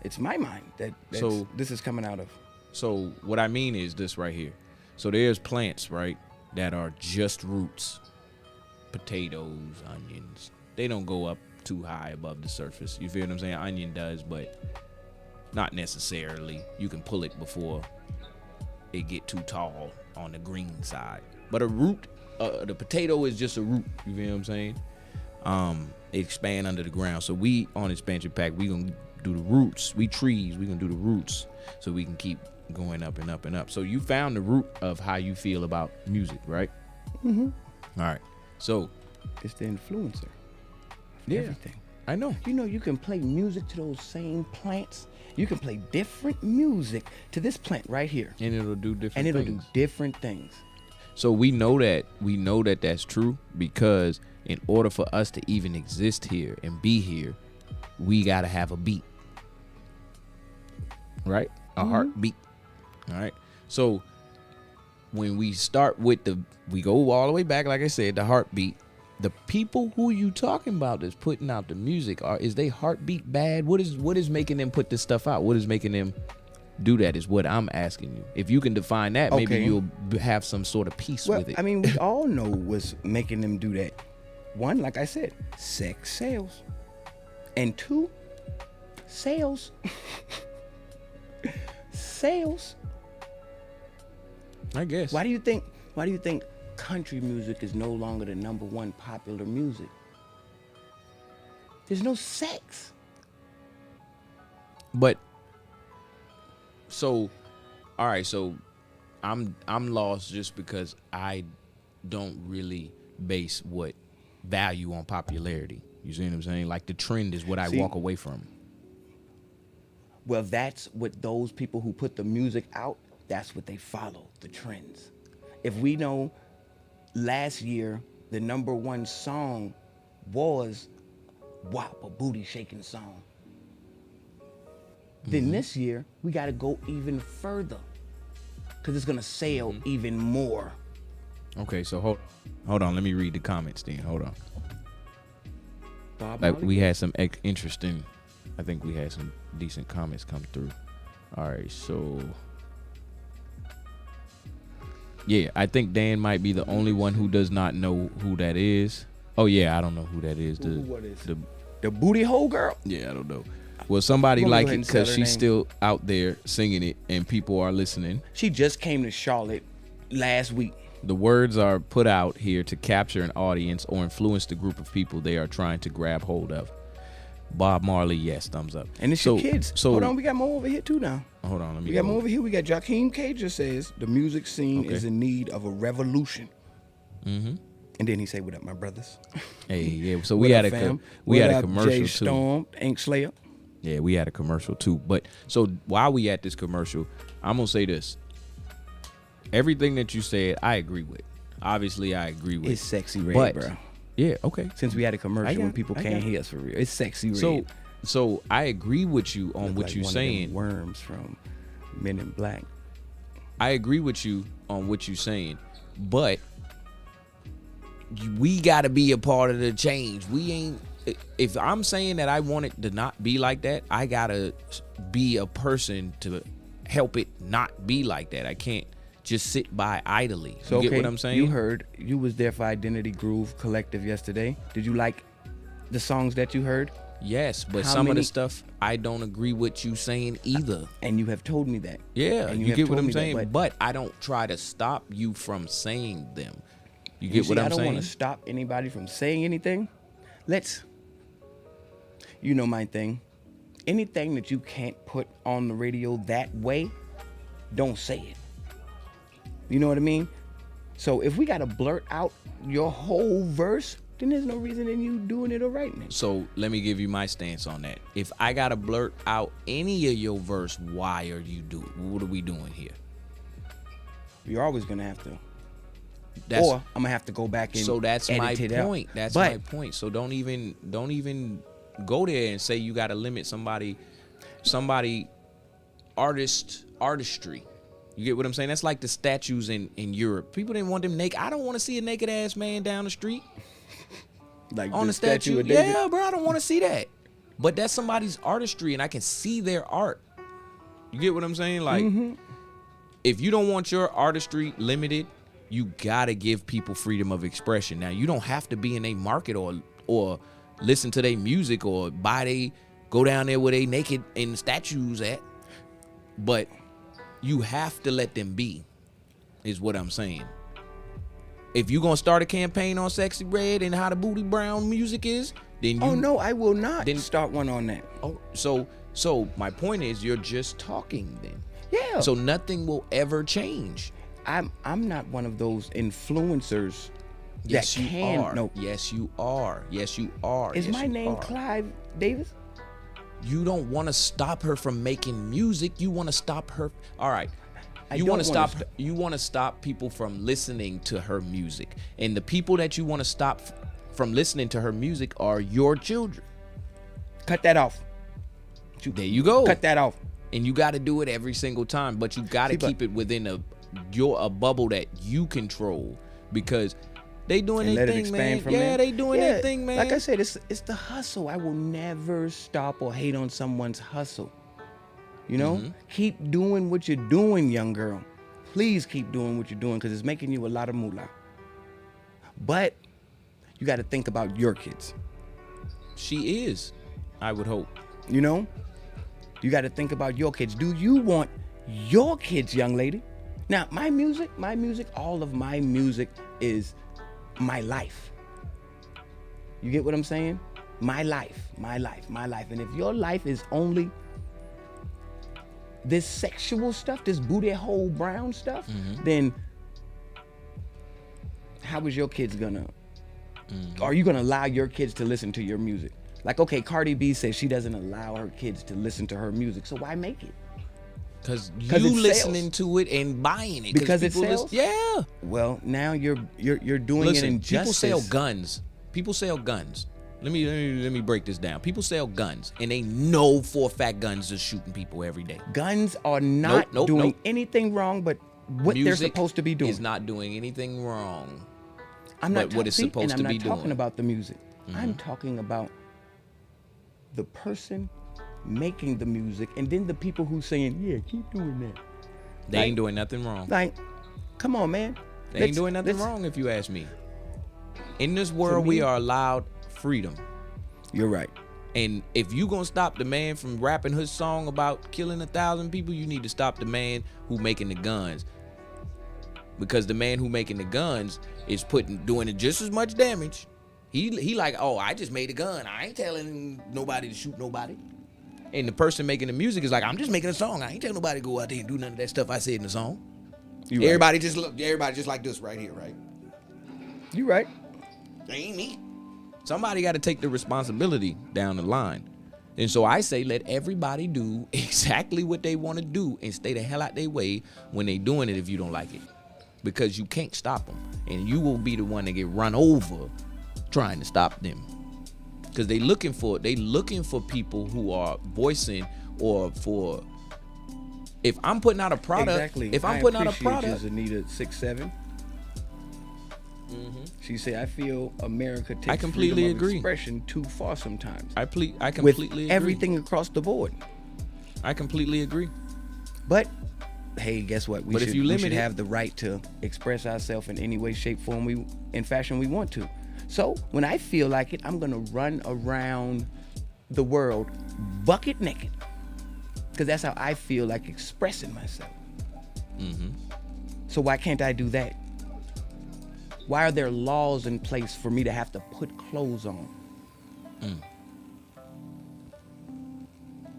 it's my mind that So- this is coming out of. So what I mean is this right here. So there's plants, right, that are just roots. Potatoes, onions. They don't go up too high above the surface. You feel what I'm saying? Onion does, but not necessarily. You can pull it before it get too tall on the green side. But a root, the potato is just a root. You feel what I'm saying? It expand under the ground. So we on Expansion Pack, we gonna do the roots. We trees, we gonna do the roots so we can keep going up and up and up. So you found the root of how you feel about music, right? Mm-hmm. All right. So It's the influencer. yeah, Everything. I know. You know, you can play music to those same plants. You can play different music to this plant right here, And it'll do different and it'll things. do different things. So we know that that's true because in order for us to even exist here and be here, we got to have a beat. Right? A heartbeat. All right. So when we start with we go all the way back, like I said, the heartbeat. The people who you talking about that's putting out the music, is they heartbeat bad? What is making them put this stuff out? What is making them do that is what I'm asking you. If you can define that, maybe Okay. you'll have some sort of peace Well, with it. I mean, we all know what's making them do that. One, like I said, sex sales. And two, sales. Sales. I guess. Why do you think country music is no longer the number one popular music? There's no sex. But so, all right. So, I'm lost just because I don't really base what value on popularity. You see what I'm saying? Like the trend is what I See- walk away from. Well, that's what those people who put the music out, that's what they follow, the trends. If we know last year the number one song was WAP, a booty shaking song. then this year we got to go even further because it's gonna sell even more. Okay, so hold on. Let me read the comments then. Hold on. Bob Like Marley? we had some interesting. I think we had some decent comments come through. All right, so yeah, I think Dan might be the only one who does not know who that is. Oh yeah, I don't know who that is. What is the booty hole girl? Yeah, I don't know. Well, somebody I'm gonna like go ahead it and tell because her she's name. still out there singing it and people are listening. She just came to Charlotte last week. The words are put out here to capture an audience or influence the group of people they are trying to grab hold of. Bob Marley, yes, thumbs up. And it's your kids. So Hold on, we got more over here too now. hold on, let me We got go. more over here. We got Jakeem Cager says the music scene Okay. is in need of a revolution. Mm-hmm. And then he say, "What up, my brothers?" Hey, yeah. So What we had up, a fam? we What had a up, commercial Jay too. Storm, Ink Slayer. Yeah, we had a commercial too. But so while we at this commercial, I'm gonna say this. Everything that you said, I agree with. Obviously, I agree with. It's sexy red, But- bro. Yeah, okay. Since we had a commercial when people I can't got it. hear us for real, it's sexy red. So I agree with you on Look what like you're one of them saying. worms from Men in Black. I agree with you on what you're saying, but we got to be a part of the change. We ain't. If I'm saying that I want it to not be like that, I gotta be a person to help it not be like that. I can't just sit by idly. So You okay, get what I'm saying? you heard you was there for Identity Groove Collective yesterday. Did you like the songs that you heard? Yes, but How some of many- the stuff I don't agree with you saying either. And you have told me that. Yeah, And you have get what told I'm me that, saying? But I don't try to stop you from saying them. You get what I I'm don't saying? want to stop anybody from saying anything. You know my thing. Anything that you can't put on the radio that way, don't say it. You know what I mean? So if we gotta blurt out your whole verse, then there's no reason in you doing it all right, man. So let me give you my stance on that. If I gotta blurt out any of your verse, why are you doing? What are we doing here? You're always gonna have to. That's, Or I'm gonna have to go back and so that's edit my it out. point. That's But my point. So don't even go there and say you gotta limit somebody artistry. You get what I'm saying? That's like the statues in Europe. People didn't want them naked. I don't want to see a naked ass man down the street like on the the statue. of David. Yeah, bro, I don't want to see that. But that's somebody's artistry, and I can see their art. You get what I'm saying? Like, if you don't want your artistry limited, you gotta give people freedom of expression. Now, you don't have to be in a market or listen to their music or go down there where they naked and statues at, but you have to let them be, is what I'm saying. If you gonna start a campaign on Sexy Red and how the Booty Brown music is, then you. Oh no, I will not Then- start one on that. Oh, so my point is, you're just talking then. Yeah. So nothing will ever change. I'm not one of those influencers Yes, that you can. are. No. Yes, you are. Yes, you are. Is Yes, my you name are. Clive Davis? You don't want to stop her from making music. You want to stop her. All right. I You don't want to wanna stop. You want to stop people from listening to her music, and the people that you want to stop from listening to her music are your children. Cut that off. There you go. Cut that off. And you got to do it every single time, but you got to See, but- keep it within a bubble that you control, because they doing And their let it thing, expand man. from Yeah, there. they doing Yeah, their thing, man. Like I said, it's the hustle. I will never stop or hate on someone's hustle. You know? Mm-hmm. Keep doing what you're doing, young girl. Please keep doing what you're doing because it's making you a lot of moolah. But you got to think about your kids. She is, I would hope. You know? You got to think about your kids. Do you want your kids, young lady? Now, my music, all of my music is my life. You get what I'm saying? My life. And if your life is only this sexual stuff, this booty hole brown stuff, then how is your kids gonna, are you gonna allow your kids to listen to your music? Like, okay, Cardi B says she doesn't allow her kids to listen to her music, so why make it? Because 'Cause you it listening sells. to it and buying it. Because it people sells? Yeah. Well, now you're doing an Listen, injustice. people sell guns. People sell guns. Let me break this down. People sell guns, and they know for a fact guns are shooting people every day. Guns are not doing anything wrong, but what they're Music supposed to be doing. is not doing anything wrong. I'm not but what it's supposed to be I'm not talking doing. about the music. I'm talking about the person making the music, and then the people who saying, "Yeah, keep doing that." They ain't doing nothing wrong. Like, come on, man. They ain't doing nothing wrong, if you ask me. In this world, we are allowed freedom. You're right. And if you gonna stop the man from rapping his song about killing 1,000 people, you need to stop the man who making the guns. Because the man who making the guns is doing it just as much damage. He like, oh, I just made a gun. I ain't telling nobody to shoot nobody. And the person making the music is like, I'm just making a song. I ain't telling nobody to go out there and do none of that stuff I said in the song. Everybody just like this right here, right? You right. That ain't me. Somebody got to take the responsibility down the line. And so I say let everybody do exactly what they want to do and stay the hell out their way when they doing it if you don't like it. Because you can't stop them. And you will be the one that get run over trying to stop them. Because they looking for people who are voicing or for, if I'm putting out a product, Exactly. if I'm putting out a product. I appreciate you, Zanita 67. She said, I feel America takes I completely freedom of agree. expression too far sometimes. I completely with agree. everything across the board. I completely agree. But hey, guess what? We But if should, you we limit should it- have the right to express ourselves in any way, shape, form, in fashion we want to. So when I feel like it, I'm gonna run around the world bucket naked, because that's how I feel like expressing myself. So why can't I do that? Why are there laws in place for me to have to put clothes on?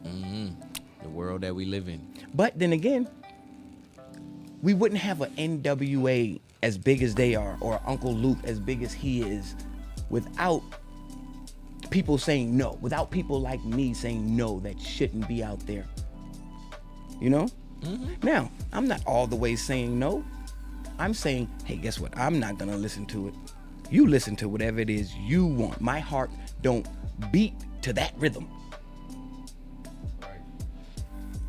The world that we live in. But then again, we wouldn't have an NWA as big as they are, or Uncle Luke as big as he is, without people saying no, without people like me saying no, that shouldn't be out there. You know? Now, I'm not all the way saying no. I'm saying, hey, guess what? I'm not gonna listen to it. You listen to whatever it is you want. My heart don't beat to that rhythm.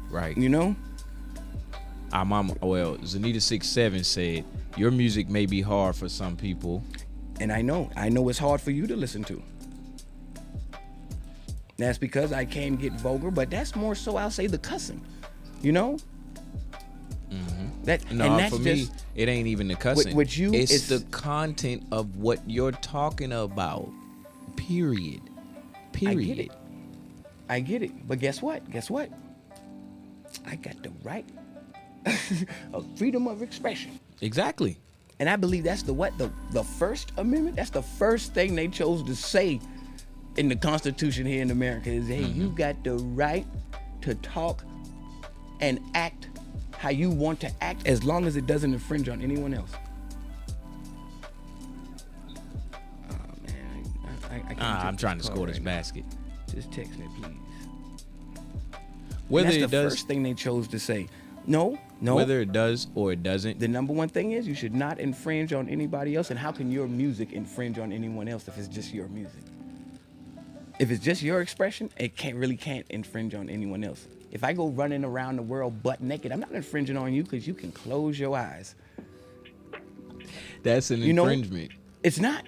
Right. You know? Our mama, well, Zanita 67 said, your music may be hard for some people. And I know it's hard for you to listen to. That's because I can get vulgar, but that's more so, I'll say, the cussing. You know? That, No, and that's for me, just, it ain't even the cussing. with you, it's it's- the content of what you're talking about. Period. Period. I get it. But guess what? I got the right of freedom of expression. Exactly. And I believe that's the First Amendment. That's the first thing they chose to say in the Constitution here in America is, hey, you got the right to talk and act how you want to act, as long as it doesn't infringe on anyone else. Oh man, I can't take I'm trying to call score this right now. basket. Just text me, please. Whether And it that's the does, first thing they chose to say. No. whether it does or it doesn't, The number one thing is you should not infringe on anybody else. And how can your music infringe on anyone else if it's just your music? If it's just your expression, it can't infringe on anyone else. If I go running around the world butt naked, I'm not infringing on you because you can close your eyes. that's an You know, infringement. It's not.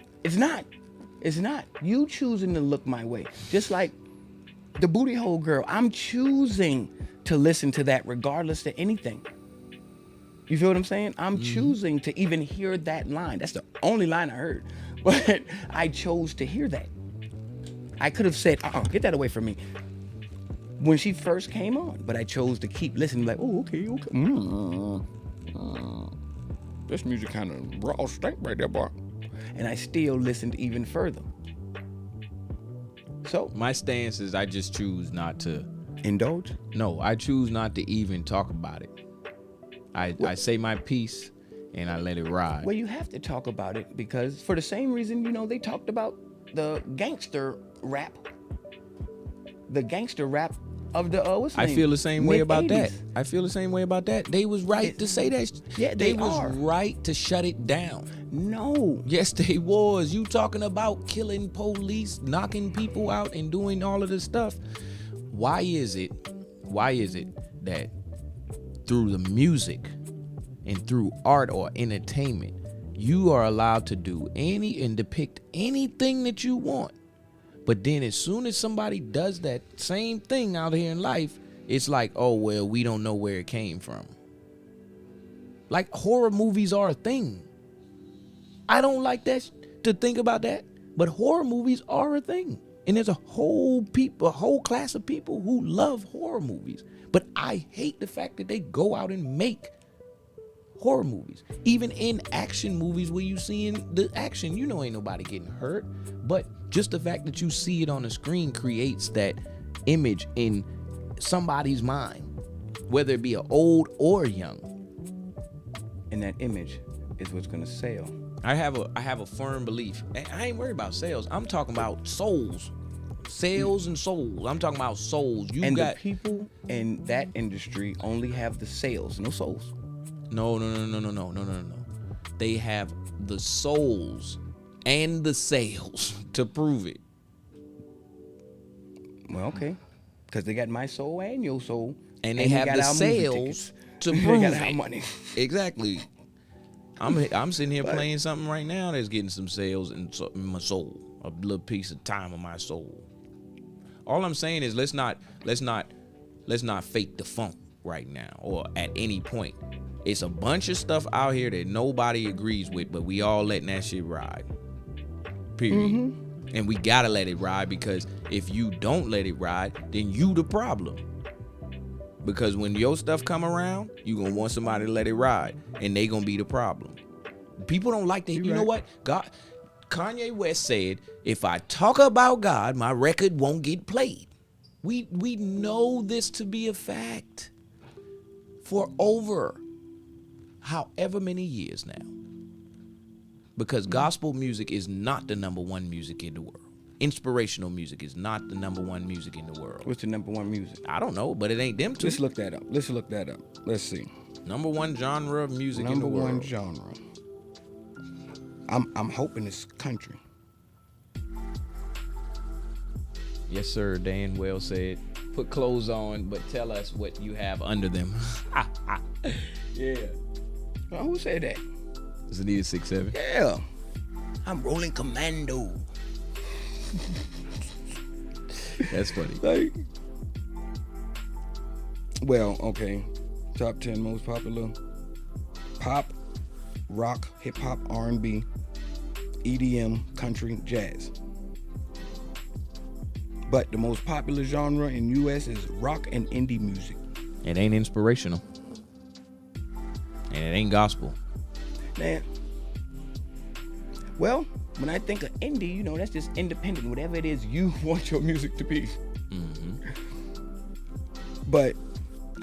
You choosing to look my way. Just like the booty hole girl, I'm choosing to listen to that regardless to anything. You feel what I'm saying? I'm choosing to even hear that line. That's the only line I heard. But I chose to hear that. I could have said, get that away from me, when she first came on. But I chose to keep listening, like, oh, okay. This music kind of raw stank right there, boy. And I still listened even further. So, My stance is I just choose not to. indulge. No, I choose not to even talk about it. I say my piece and I let it ride. Well, you have to talk about it because for the same reason, they talked about the gangster rap. The gangster rap of the, what's the I name? feel the same way about that. Mid-80s. I feel the same way about that. They was right to say that. Yeah, they they was are. right to shut it down. No. Yes, they was. You talking about killing police, knocking people out, and doing all of this stuff. Why is it that through the music and through art or entertainment, you are allowed to do any and depict anything that you want? But then as soon as somebody does that same thing out here in life, it's like, oh, well, we don't know where it came from. Like, horror movies are a thing. I don't like that to think about that, but horror movies are a thing. And there's a whole class of people who love horror movies. But I hate the fact that they go out and make horror movies. Even in action movies where you seeing the action, you know ain't nobody getting hurt. But just the fact that you see it on the screen creates that image in somebody's mind, whether it be an old or young. And that image is what's gonna sell. I have a firm belief. I ain't worried about sales. I'm talking about souls. Sales and souls. I'm talking about souls. The people in that industry only have the sales, no souls. No. They have the souls and the sales to prove it. Well, okay. Because they got my soul and your soul. And they have got the our movie sales tickets. to They prove got it. our money. Exactly. I'm sitting here playing something right now that's getting some sales in my soul, a little piece of time of my soul. All I'm saying is let's not fake the funk right now or at any point. It's a bunch of stuff out here that nobody agrees with, but we all letting that shit ride. Period. Mm-hmm. And we gotta let it ride, because if you don't let it ride, then you the problem. Because when your stuff come around, you gonna want somebody to let it ride, and they gonna be the problem. People don't like that. You know what? Kanye West said, if I talk about God, my record won't get played. We know this to be a fact for over however many years now. Because gospel music is not the number one music in the world. Inspirational music is not the number one music in the world. What's the number one music? I don't know, but it ain't them two. Let's look that up. Let's see. Number one genre of music in the world. Number one genre. I'm hoping it's country. Yes, sir. Dan well said. Put clothes on, but tell us what you have under them. Yeah. Well, who said that? Is it needed 6'7"? Yeah. I'm rolling commando. That's funny. Like, well, okay. Top 10 most popular: pop, rock, hip hop, R&B, EDM, country, jazz. But the most popular genre in U.S. is rock and indie music. It ain't inspirational. And it ain't gospel. Man. Well, when I think of indie, you know, that's just independent, whatever it is you want your music to be. Mm-hmm. But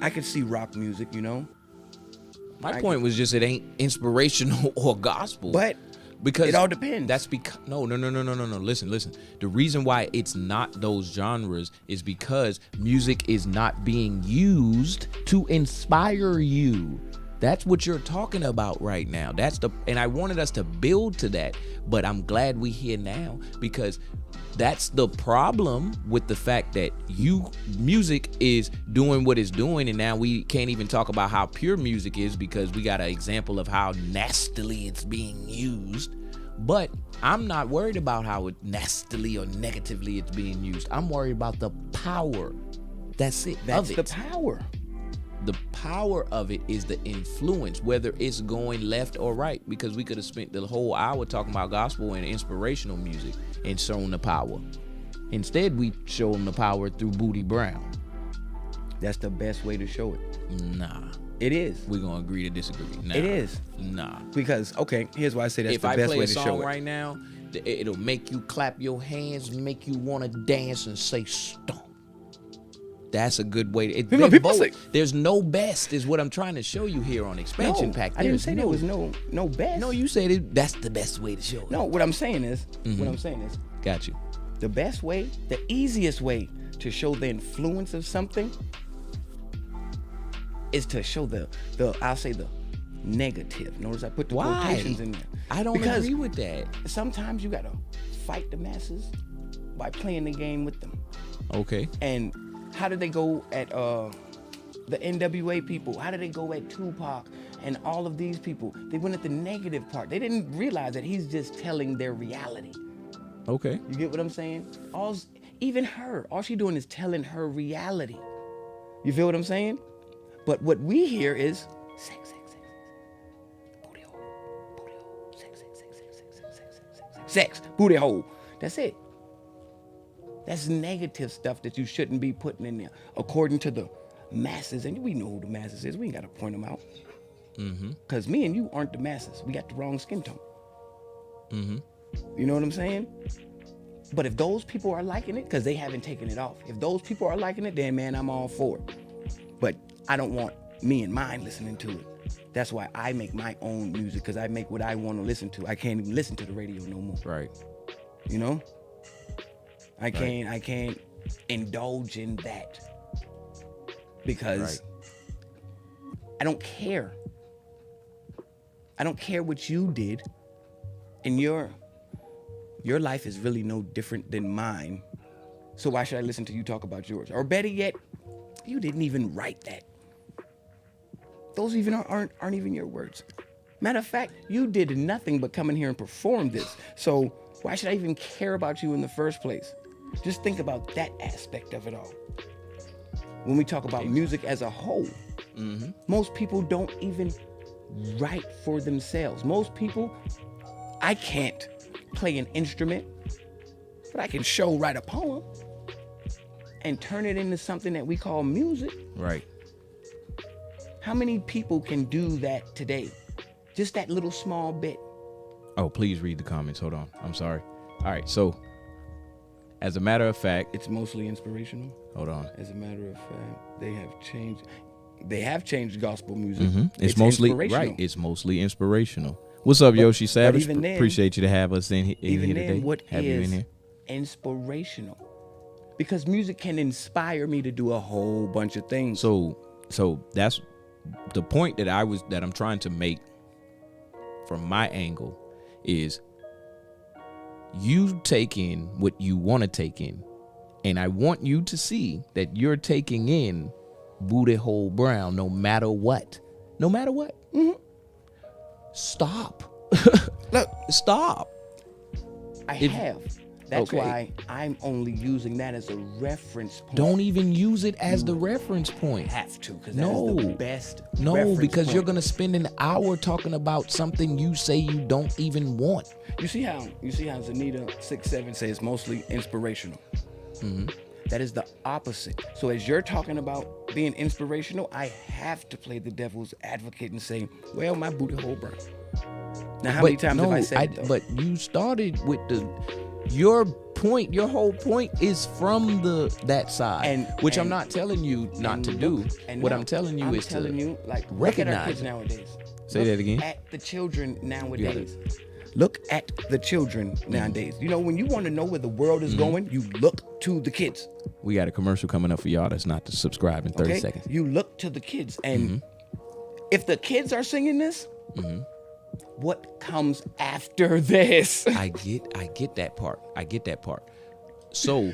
I could see rock music, you know. My point was just it ain't inspirational or gospel. But because it all depends. That's because no. Listen. The reason why it's not those genres is because music is not being used to inspire you. That's what you're talking about right now. And I wanted us to build to that, but I'm glad we're here now, because that's the problem with the fact that music is doing what it's doing, and now we can't even talk about how pure music is because we got an example of how nastily it's being used. But I'm not worried about how nastily or negatively it's being used. I'm worried about the power. That's it. That's the power. The power of it is the influence, whether it's going left or right, because we could have spent the whole hour talking about gospel and inspirational music and shown the power. Instead, we show them the power through Booty Brown. That's the best way to show it. Nah. It is. We're going to agree to disagree. Nah. It is. Nah. Because, okay, here's why I say that's if the I best play way a to song show it. right now, it'll make you clap your hands, make you want to dance and say stomp. That's a good way. There's no best is what I'm trying to show you here on Expansion Pack. I didn't say there was no best. No, you said that's the best way to show it. No, what I'm saying is, Got you. The best way, the easiest way to show the influence of something is to show the I'll say the negative. Notice I put the quotations in there. I don't Because agree with that. sometimes you gotta fight the masses by playing the game with them. Okay. And how did they go at the NWA people? How did they go at Tupac and all of these people? They went at the negative part. They didn't realize that he's just telling their reality. Okay. You get what I'm saying? Even her, all she doing is telling her reality. You feel what I'm saying? But what we hear is sex, sex, sex, booty hole, sex, sex, sex, sex, sex, sex, sex, sex, sex, booty hole. That's it. That's negative stuff that you shouldn't be putting in there, according to the masses. And we know who the masses is. We ain't got to point them out. Because me and you aren't the masses. We got the wrong skin tone. You know what I'm saying? But if those people are liking it, because they haven't taken it off, if those people are liking it, then man, I'm all for it. But I don't want me and mine listening to it. That's why I make my own music, because I make what I want to listen to. I can't even listen to the radio no more. Right. You know? I can't indulge in that. Because I don't care. I don't care what you did. And your life is really no different than mine. So why should I listen to you talk about yours? Or better yet, you didn't even write that. Those even aren't even your words. Matter of fact, you did nothing but come in here and perform this. So why should I even care about you in the first place? Just think about that aspect of it all. When we talk about music as a whole, most people don't even write for themselves. Most people, I can't play an instrument, but I can write a poem and turn it into something that we call music. Right. How many people can do that today? Just that little small bit. Oh, please read the comments. Hold on. I'm sorry. All right. So, as a matter of fact, It's mostly inspirational. hold on. As a matter of fact, they have changed gospel music. It's mostly inspirational. right. It's mostly inspirational. What's up, Yoshi Savage? even then- Appreciate you to have us in Even here then, today. what have you in is here? inspirational? Because music can inspire me to do a whole bunch of things. So that's the point that I'm trying to make from my angle is you take in what you want to take in, and I want you to see that you're taking in Booty Hole Brown no matter what. No matter what. Stop. Look, Stop. I have. That's Okay. why I'm only using that as a reference point. Don't even use it as the reference point. have to, because No. that's the best. No, reference because you're point. gonna spend an hour talking about something you say you don't even want. You see how Zanita 6'7" says mostly inspirational. That is the opposite. So as you're talking about being inspirational, I have to play the devil's advocate and say, well, my booty hole brown. Now, how many times have I said it, though? But you started with your point. Your whole point is from that side, which I'm not telling you not to do. What I'm telling you is telling to you, like, look at our recognize kids it. nowadays. Say Look that again. At the children nowadays. Look at the children nowadays. You know, when you want to know where the world is going, you look to the kids. We got a commercial coming up for y'all that's not to subscribe in 30 Okay? seconds. You look to the kids, and if the kids are singing this, what comes after this? I get that part. I get that part. So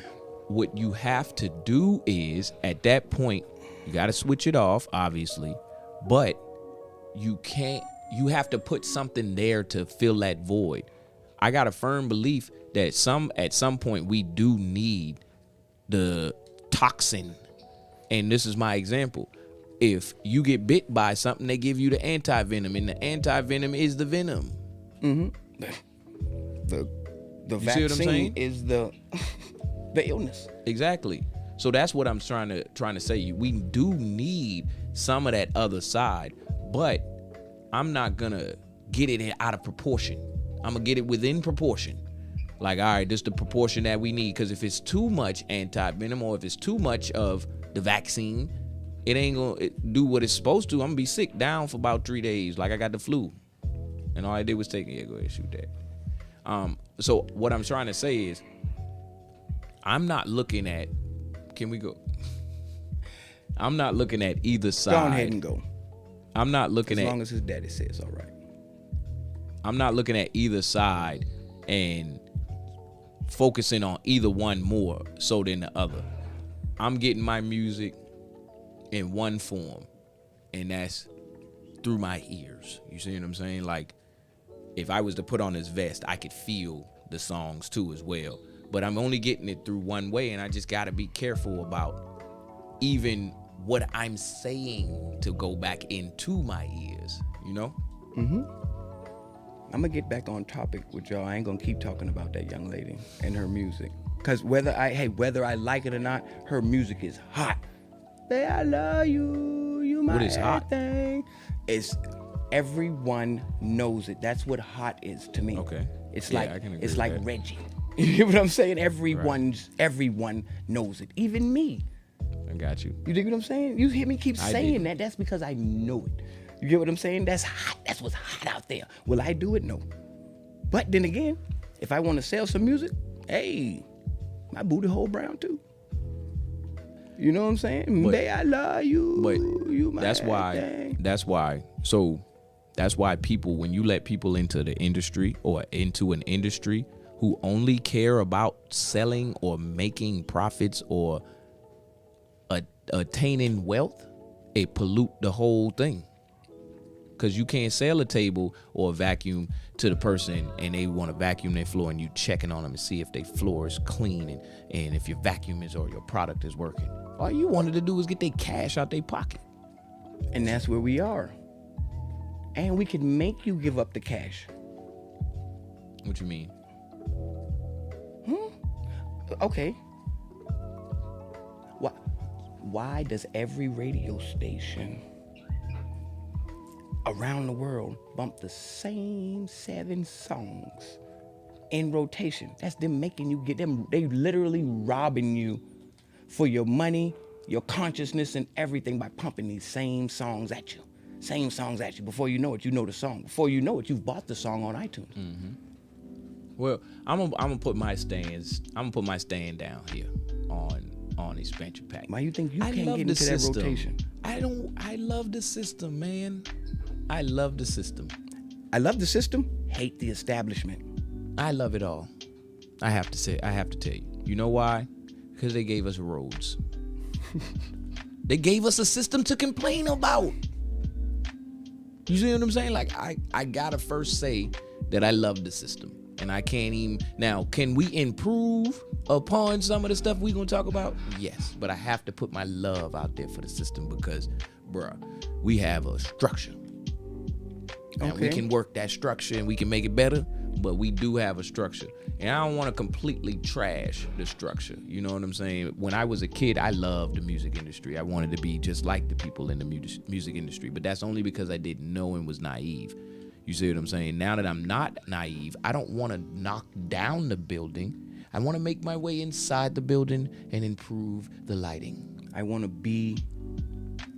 what you have to do is at that point, you got to switch it off, obviously, but you have to put something there to fill that void. I got a firm belief that at some point we do need the toxin. And this is my example. If you get bit by something, they give you the anti-venom, and the anti-venom is the venom. The see what I'm vaccine saying? is the illness. Exactly. So that's what I'm trying to say. We do need some of that other side, but I'm not gonna get it out of proportion. I'm gonna get it within proportion. Like, all right, this is the proportion that we need. Because if it's too much anti-venom, or if it's too much of the vaccine, it ain't gonna do what it's supposed to. I'm gonna be sick down for about 3 days, like I got the flu, and all I did was take it. Yeah, go ahead, shoot that. So what I'm trying to say is, I'm not looking at. Can we go? I'm not looking at either side. Go ahead and go. I'm not looking As at. long as his daddy says all right. I'm not looking at either side and focusing on either one more so than the other. I'm getting my music in one form, and that's through my ears. You see what I'm saying? Like, if I was to put on this vest, I could feel the songs too as well. But I'm only getting it through one way, and I just got to be careful about even what I'm saying to go back into my ears, you know? I'm gonna get back on topic with y'all. I ain't gonna keep talking about that young lady and her music. Cause whether I like it or not, her music is hot. Babe, I love you. You my What is hot? everything. It's everyone knows it. That's what hot is to me. Okay. It's Yeah, like I can agree it's with like that. Reggie. You know what I'm saying? Everyone knows it. Even me. I got you. You dig what I'm saying? You hear me keep I saying dig. that. That's because I know it. You get what I'm saying? That's hot. That's what's hot out there. Will I do it? No. But then again, if I want to sell some music, hey, my booty hole brown too. You know what I'm saying? But- Babe, I love you. But You my that's why. So that's why people, when you let people into the industry or into an industry who only care about selling or making profits or attaining wealth, it pollute the whole thing. Because you can't sell a table or a vacuum to the person and they want to vacuum their floor and you checking on them and see if their floor is clean and if your vacuum is or your product is working. All you wanted to do was get their cash out their pocket. And that's where we are. And we can make you give up the cash. What you mean? Okay. Why does every radio station around the world bump the same 7 songs in rotation? That's them making you get them. They literally robbing you for your money, your consciousness, and everything by pumping these same songs at you. Same songs at you. Before you know it, you know the song. Before you know it, you've bought the song on iTunes. Well, I'm gonna put my stands. I'm gonna put my stand down here on expansion pack. Why you think you I can't love get the into that system. rotation? I love the system, man. I love the system. I love the system, hate the establishment. I love it all. I have to tell you. You know why? Because they gave us roads. They gave us a system to complain about. You see what I'm saying? Like, I gotta first say that I love the system. And I can't even, now, can we improve upon some of the stuff we gonna talk about? Yes, but I have to put my love out there for the system because, bruh, we have a structure. And we Okay. can work that structure and we can make it better, but we do have a structure. And I don't want to completely trash the structure. You know what I'm saying? When I was a kid, I loved the music industry. I wanted to be just like the people in the music industry, but that's only because I didn't know and was naive. You see what I'm saying? Now that I'm not naive, I don't want to knock down the building. I want to make my way inside the building and improve the lighting. I want to be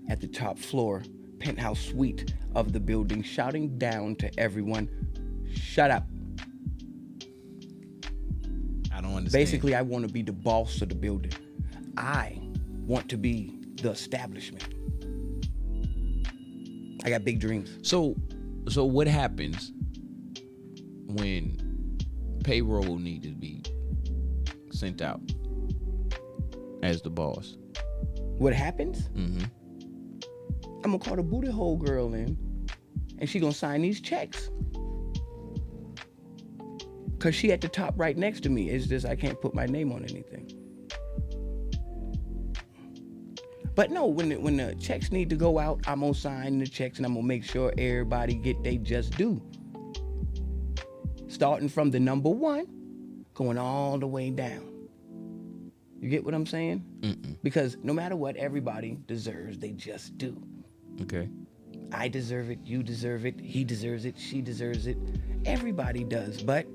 at the top floor, penthouse suite of the building, shouting down to everyone, shut up. I don't understand. Basically, I want to be the boss of the building. I want to be the establishment. I got big dreams. So what happens when payroll needs to be sent out as the boss? What happens? Mm-hmm. I'm gonna call the booty hole girl in, and she gonna sign these checks. Cause she at the top right next to me. It's just I can't put my name on anything. But no, when the checks need to go out, I'm gonna sign the checks and I'm gonna make sure everybody get they just due. Starting from the number 1, going all the way down. You get what I'm saying? Mm-mm. Because no matter what, everybody deserves they just do. Okay. I deserve it, you deserve it, he deserves it, she deserves it. Everybody does. But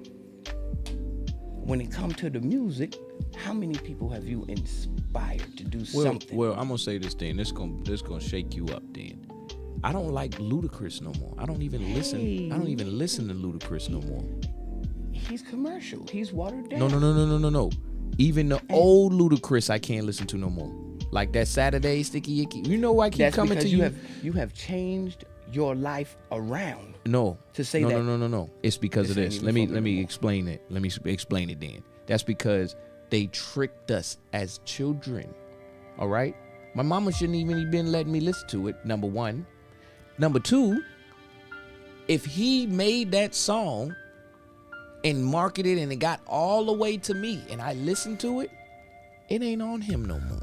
when it comes to the music, how many people have you inspired to do something? Well, I'm gonna say this thing. This gonna shake you up. Then I don't like Ludacris no more. I don't even listen to Ludacris no more. He's commercial. He's watered down. No. Even the old Ludacris, I can't listen to no more. Like that Saturday Sticky Icky. You know I keep That's coming because to you have changed your life around. No. To say no, that- No. It's because of This ain't this. even Let me for me no more. explain it. Let me explain it then. That's because they tricked us as children. All right? My mama shouldn't even been letting me listen to it, number one. Number two, if he made that song and marketed and it got all the way to me and I listened to it, it ain't on him no more.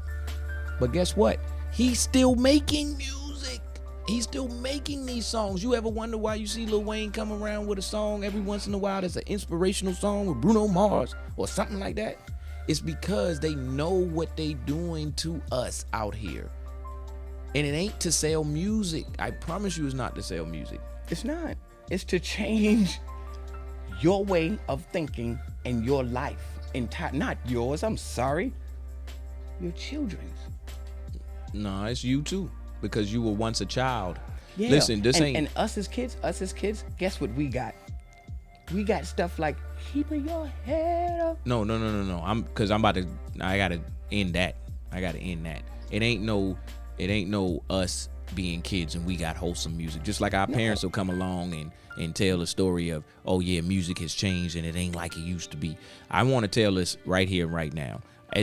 But guess what? He's still making music. He's still making these songs. You ever wonder why you see Lil Wayne come around with a song every once in a while that's an inspirational song with Bruno Mars or something like that? It's because they know what they doing to us out here. And it ain't to sell music. I promise you it's not to sell music. It's not. It's to change your way of thinking and your life. Not yours, I'm sorry. Your children's. No, it's you too. Because you were once a child. Yeah. Listen, this and, ain't... And us as kids, guess what we got? We got stuff like keeping your head up. No. I gotta end that. It ain't no us being kids and we got wholesome music. Just like our parents will come along and tell the story of, oh yeah, music has changed and it ain't like it used to be. I want to tell this right here, right now.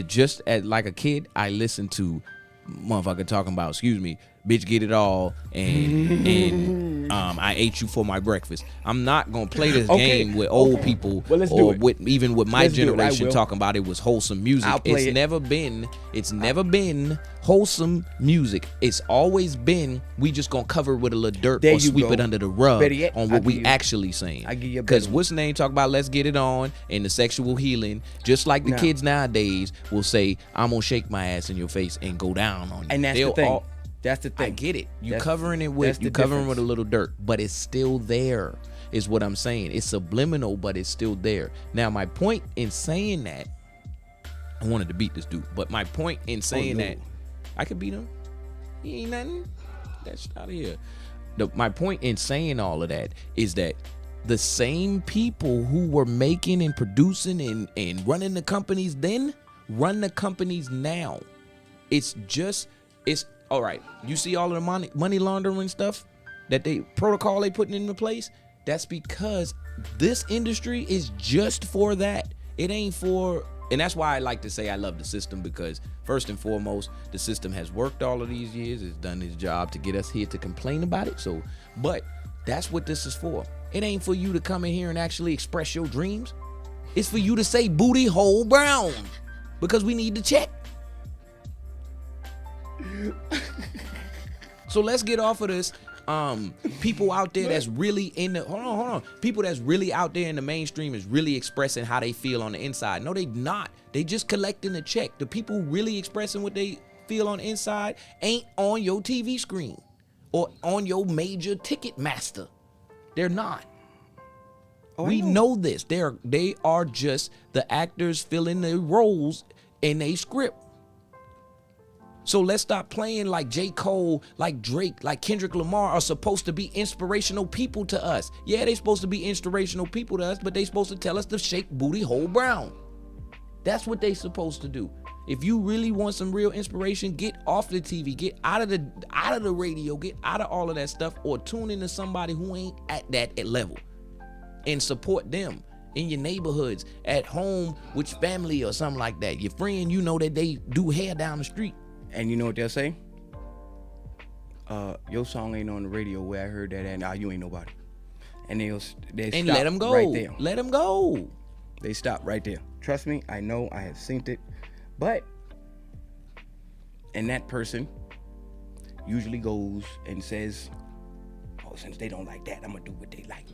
Just as like a kid, I listened to motherfucker talking about, excuse me, bitch get it all and I ate you for my breakfast. I'm not gonna play this game with old people Well, let's do or it. with my Let's do it. I generation will. talking about it was wholesome music. I'll play It's it. never been wholesome music. It's always been we just gonna cover it with a little dirt There or you sweep go. it under the rug Better yet, on I'll what we give you- actually saying. I give you a Because better one. what's the name talk about let's get it on and the sexual healing, just like the Now- kids nowadays will say, I'm gonna shake my ass in your face and go down on you. And that's They'll the thing. all- That's the thing. I get it. You That's- covering it that's with the with a difference. little dirt, but it's still there. Is what I'm saying. It's subliminal, but it's still there. Now, my point in saying that, I wanted to beat this dude, but my point in saying no. that, I could beat him. He ain't nothing. That shit out of here. My point in saying all of that is that the same people who were making and producing and running the companies then run the companies now. It's all right. You see all of the money laundering stuff that protocol they putting into place. That's because this industry is just for that. It ain't for, and that's why I like to say I love the system, because first and foremost, the system has worked all of these years. It's done its job to get us here to complain about it. So, but that's what this is for. It ain't for you to come in here and actually express your dreams. It's for you to say booty hole brown because we need to check. So let's get off of this. People out there that's really in the hold on. People that's really out there in the mainstream is really expressing how they feel on the inside. No, they not. They just collecting a check. The people really expressing what they feel on the inside ain't on your TV screen or on your major ticket master. They're not. We know this. They are just the actors filling their roles in a script. So let's stop playing like J. Cole, like Drake, like Kendrick Lamar are supposed to be inspirational people to us. Yeah, they supposed to be inspirational people to us, but they supposed to tell us to shake booty hole brown. That's what they supposed to do. If you really want some real inspiration, get off the TV, get out of the radio, get out of all of that stuff, or tune into somebody who ain't at that level and support them in your neighborhoods, at home with your family or something like that. Your friend, you know that they do hair down the street. And you know what they'll say? Your song ain't on the radio where I heard that, and now you ain't nobody. And they And stop let them go. right there. Let them go. They stop right there. Trust me, I know, I have seen it. But, and that person usually goes and says, oh, since they don't like that, I'm gonna do what they like.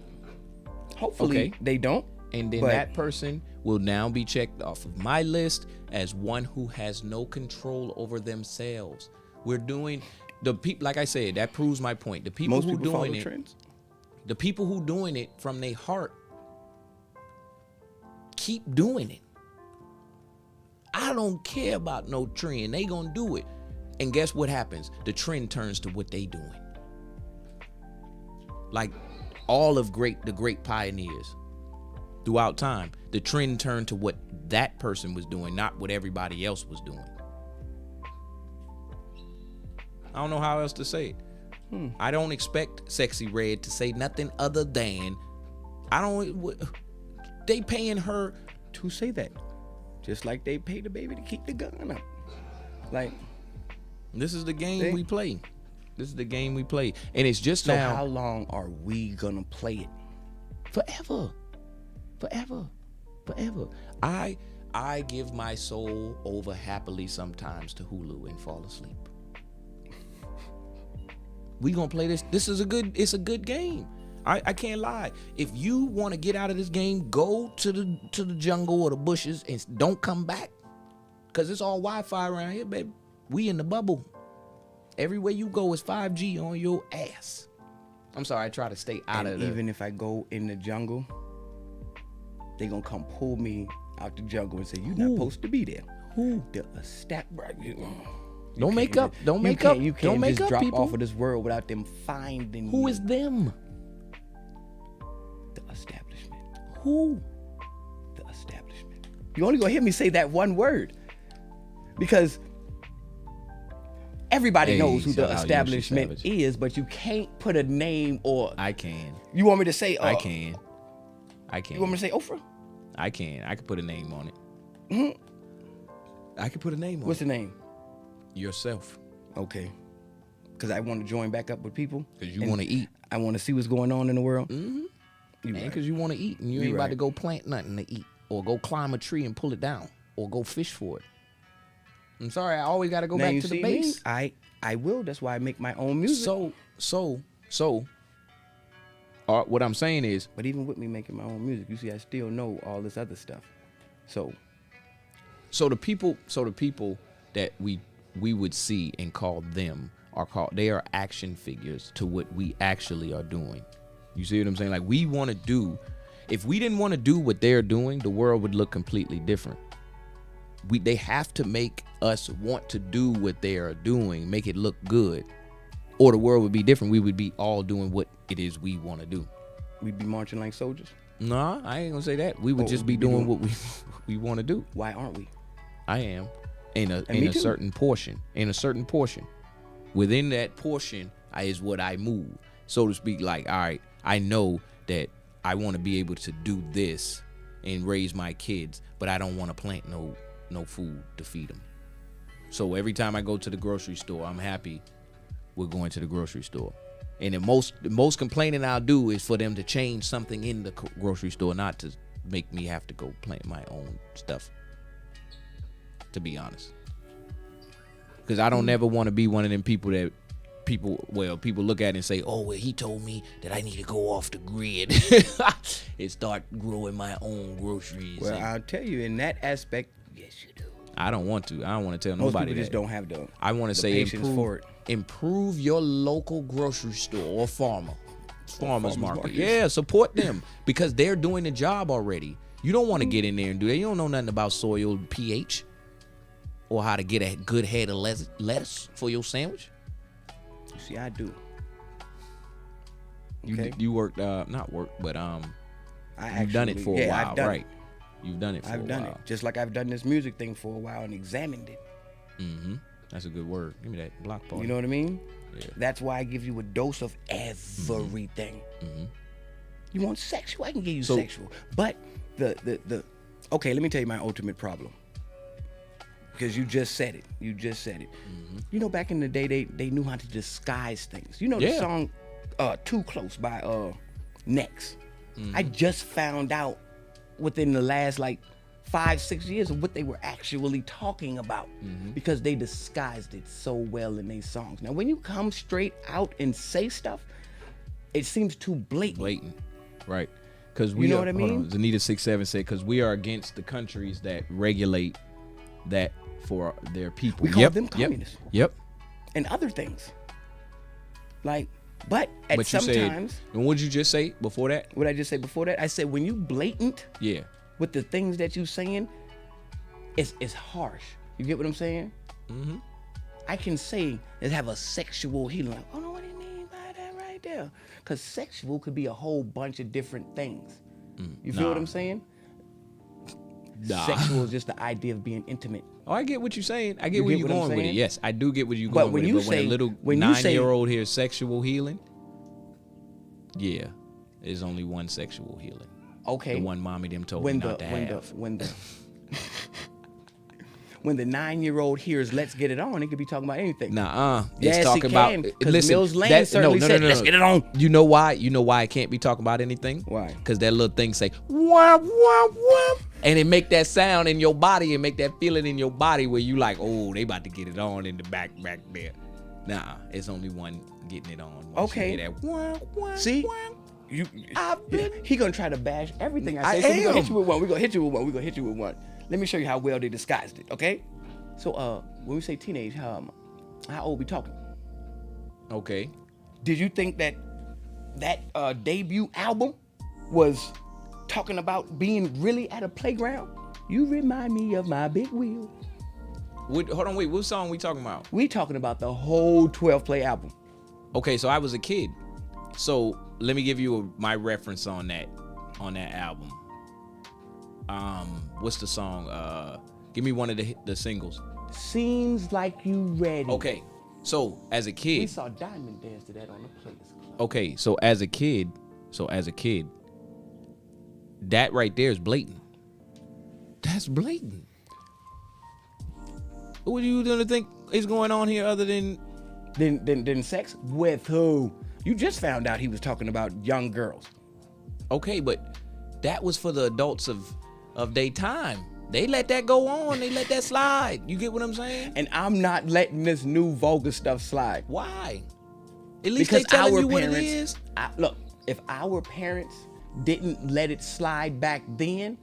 Hopefully Okay. they don't. And then but that person will now be checked off of my list as one who has no control over themselves. We're doing the people, like I said, that proves my point. The people most who people follow doing it, trends. the people who doing it from their heart, keep doing it. I don't care about no trend. They gonna do it. And guess what happens? The trend turns to what they doing. Like all of the great pioneers throughout time, the trend turned to what that person was doing, not what everybody else was doing. I don't know how else to say it. I don't expect Sexy Red to say nothing other than they paying her To say that. Just like they pay the baby to keep the gun up. Like, this is the game They- we play. This is the game we play. And it's just so now how long are we gonna play it? forever. I give my soul over happily sometimes to Hulu and fall asleep. We gonna play this. It's a good game. I can't lie. If you want to get out of this game, go to the jungle or the bushes and don't come back. Cause it's all Wi-Fi around here, baby. We in the bubble. Everywhere you go is 5G on your ass. I'm sorry, I try to stay out And of the even if I go in the jungle, they gonna come pull me out the jungle and say, you're not supposed to be there. Who? The stack Don't make up. Don't make up. You can't Don't make just up, drop people. off of this world without them finding Who you. is them? The establishment. Who? The establishment. You only gonna hear me say that one word because everybody Hey, knows who shout the out establishment Yoshi Savage. is, but you can't put a name or. I can. You want me to say? I can. You want me to say Oprah? I can. I can put a name on it. I can put a name on What's it. the name? Yourself. Okay. Because I want to join back up with people. Because you and want to eat. I want to see what's going on in the world. Mm-hmm. You And right. because you want to eat and you You ain't about right. to go plant nothing to eat or go climb a tree and pull it down or go fish for it. I'm sorry. I always got to go Now back you to the see me? base. I will. That's why I make my own music. So, what I'm saying is, But even with me making my own music, you see, I still know all this other stuff. So so the people that we would see and call them they are action figures to what we actually are doing. You see what I'm saying? Like we want to do, if we didn't want to do what they're doing, the world would look completely different. They have to make us want to do what they are doing, make it look good, or the world would be different. We would be all doing what it is we want to do. we'd be marching like soldiers. Nah, I ain't gonna say that. We would What just would be we be doing doing? what we want to do. Why aren't we? I am in me a too. certain portion. In a certain portion. Within that portion is what I move, so to speak. Like, all right, I know that I want to be able to do this and raise my kids, but I don't want to plant no food to feed them. So every time I go to the grocery store, I'm happy with going to the grocery store. And the most complaining I'll do is for them to change something in the grocery store, not to make me have to go plant my own stuff. To be honest, because I don't never want to be one of them people that people look at and say, oh, well, he told me that I need to go off the grid and start growing my own groceries. Well, And I'll tell you, in that aspect, yes, you do. I don't want to. I don't want to tell Most nobody people just that. don't have the. I want to the say patience for it. improve your local grocery store or farmer's farmer's market. market. Yeah, support them because they're doing the job already. You don't want to get in there and do that. You don't know nothing about soil pH or how to get a good head of lettuce for your sandwich. You see, I do. Okay. You worked, not work, but I you've done it actually- for a yeah, while, I've done right? It. You've done it for a I've done while. it. Just like I've done this music thing for a while and examined it. Mm-hmm. That's a good word. Give me that block party. You know what I mean? Yeah. That's why I give you a dose of everything. Mm-hmm. You want sexual? I can give you So- sexual. But the okay, let me tell you my ultimate problem. Because you just said it. You just said it. Mm-hmm. You know, back in the day, they knew how to disguise things. You know the Yeah. song Too Close by Next. Mm-hmm. I just found out within the last like 5-6 years of what they were actually talking about Mm-hmm. because they disguised it so well in their songs. Now, when you come straight out and say stuff, it seems too blatant. Right? Because we You know are, what I hold mean? on, Zanita67 said, because we are against the countries that regulate that for their people. We call them communists. Yep. And other things. Like, but at But you sometimes, said, and what did you just say before that? what I just say before that, I said when you blatant Yeah. with the things that you saying, it's harsh. You get what I'm saying? Mm-hmm. I can say and have a sexual healing. Like, oh no, what do you mean by that right there? Because sexual could be a whole bunch of different things. You feel what nah. I'm saying? Nah. Sexual is just the idea of being intimate. Oh, I get what you're saying. I get You where get you're what I'm going with it. saying? Yes, I do get what you're But going when with it. you But when say- a little when you say- 9-year-old hears sexual healing, yeah, there's only one sexual healing. Okay. The one mommy them told me not to have. When the 9-year-old hears "Let's get it on," it could be talking about anything. Nah, Yes, it's talking it about. can, 'cause Listen, Mills Lane certainly said, "Let's get it on." You know why? You know why it can't be talking about anything? Why? Because that little thing say wah wah wah, and it make that sound in your body and make that feeling in your body where you like, oh, they about to get it on in the back there. Nah, it's only one getting it on. Once you Okay. hear that wah wah. See, wah. he gonna try to bash everything I I say. So we gonna am. hit you with one. We gonna hit you with one. Let me show you how well they disguised it. Okay. So when we say teenage, how old we talking? Okay. Did you think that debut album was talking about being really at a playground? You remind me of my big wheel. Hold on, wait. What song we talking about? We talking about the whole 12 play album. Okay, so I was a kid. So let me give you my reference on that album. What's the song? Give me one of the singles. Seems like you ready. Okay, so as a We kid. saw Diamond dance to that on the Players Club. Okay, so as a kid, that right there is blatant. That's blatant. What are you gonna think is going on here other than? Then sex with who? You just found out he was talking about young girls. Okay, but that was for the adults of their time. They let that go on. They let that slide. You get what I'm saying? And I'm not letting this new vulgar stuff slide. Why? At least Because they telling our you what it parents, is. look, if our parents didn't let it slide back then,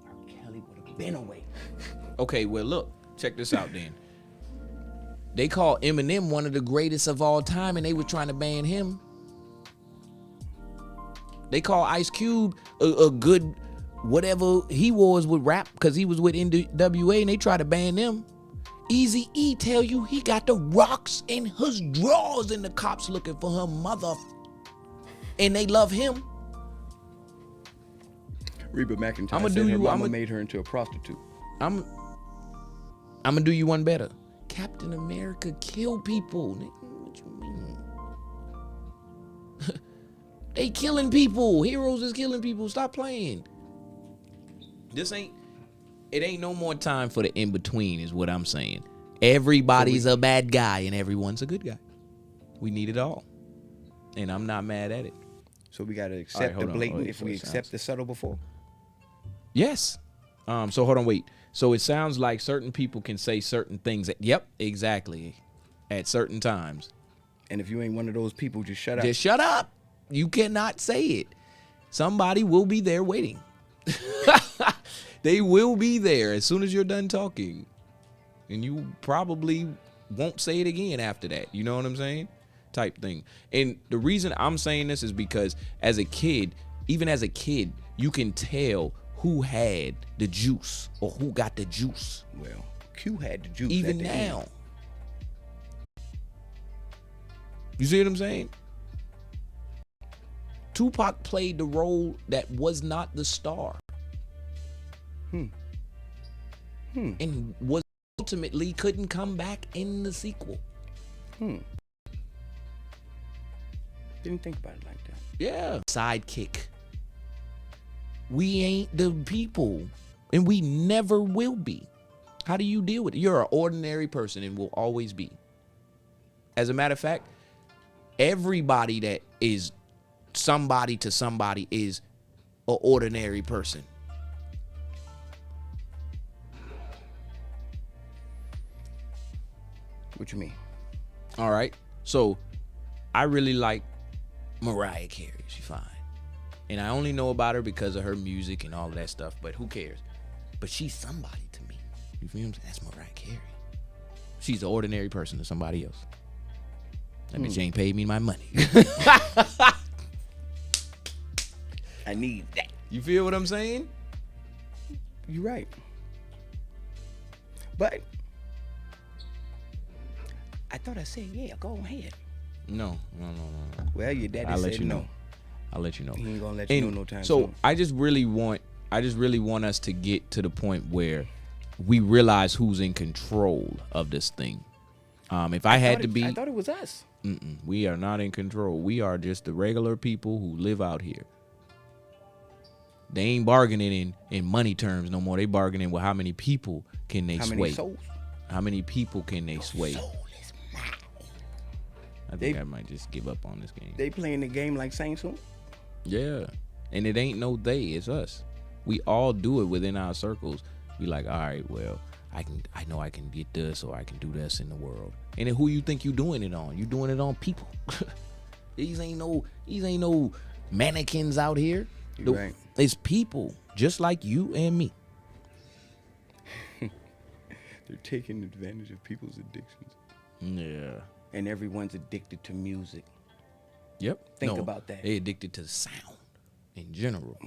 R. Kelly would have been away. Okay, well look, check this out then. They call Eminem one of the greatest of all time, and they were trying to ban him. They call Ice Cube a good whatever he was with rap because he was with NWA, and they try to ban them. Eazy-E tell you he got the rocks in his drawers, and the cops looking for her mother, and they love him. Reba McEntire I'ma said do her you- mama I'ma- made her into a prostitute. I'm gonna do you one better. Captain America kill people. Nigga, what you mean? They killing people. Heroes is killing people. Stop playing. It ain't no more time for the in-between is what I'm saying. Everybody's a bad guy and everyone's a good guy. We need it all. And I'm not mad at it. So we gotta All right, accept hold the on. blatant Wait, if we it accept sounds- the subtle before. Yes. So hold on, wait. So it sounds like certain people can say certain things. Yep, exactly. At certain times. And if you ain't one of those people, just shut up. Just shut up. You cannot say it. Somebody will be there waiting. They will be there as soon as you're done talking. And you probably won't say it again after that. You know what I'm saying? Type thing. And the reason I'm saying this is because as a kid, even as a kid, you can tell who had the juice or who got the juice. Well, Q had the juice. Even at the now. end. You see what I'm saying? Tupac played the role that was not the star. And was ultimately couldn't come back in the sequel. Didn't think about it like that. Yeah. Sidekick. We ain't the people. And we never will be. How do you deal with it? You're an ordinary person and will always be. As a matter of fact, everybody that is somebody to somebody is an ordinary person. What you mean? All right. So I really like Mariah Carey. She's fine. And I only know about her because of her music and all of that stuff, but who cares? But she's somebody to me. You feel what I'm saying? That's Mariah Carey. She's an ordinary person to somebody else. That bitch ain't paid me my money. I need that. You feel what I'm saying? You're right. But I thought I said, yeah, go ahead. No. Well, your daddy I'll said let you no. know. I'll let you know. He ain't gonna let you know no time So soon. I just really want I just really want us to get to the point where we realize who's in control of this thing. If I had to be, I thought it was us. we are not in control. We are just the regular people who live out here. They ain't bargaining in money terms no more. They bargaining with how many people can they How sway. many souls? How many people can they sway? Soul is mine. I think I might just give up on this game. They playing the game like Saints who? Yeah. And it ain't no they, it's us. We all do it within our circles. We like, all right, well, I know I can get this or I can do this in the world. And then who you think you doing it on? You doing it on people. These ain't no mannequins out here. You right. It's people just like you and me. They're taking advantage of people's addictions. Yeah. And everyone's addicted to music. Yep. Think about that. They addicted to sound in general.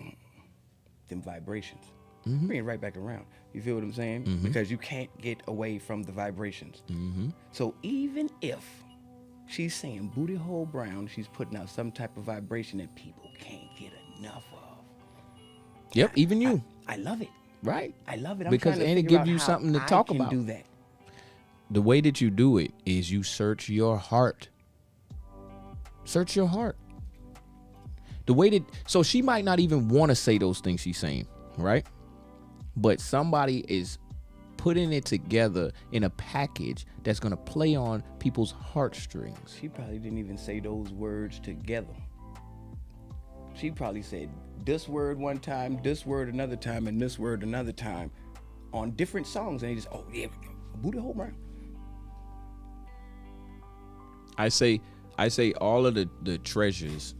Them vibrations. Bring it right back around. You feel what I'm saying? Because you can't get away from the vibrations. So even if she's saying booty hole brown, she's putting out some type of vibration that people can't get enough of. Yep, even you. I love it. Right. I love it. I'm Because trying to and it figure gives out you how something to I talk can about. do that. The way that you do it is you search your heart. Search your heart. The way that, so she might not even want to say those things she's saying, right? But somebody is putting it together in a package that's going to play on people's heartstrings. She probably didn't even say those words together. She probably said this word one time, this word another time, and this word another time on different songs. And they just, oh, yeah, booty hole brown. I say all of the treasures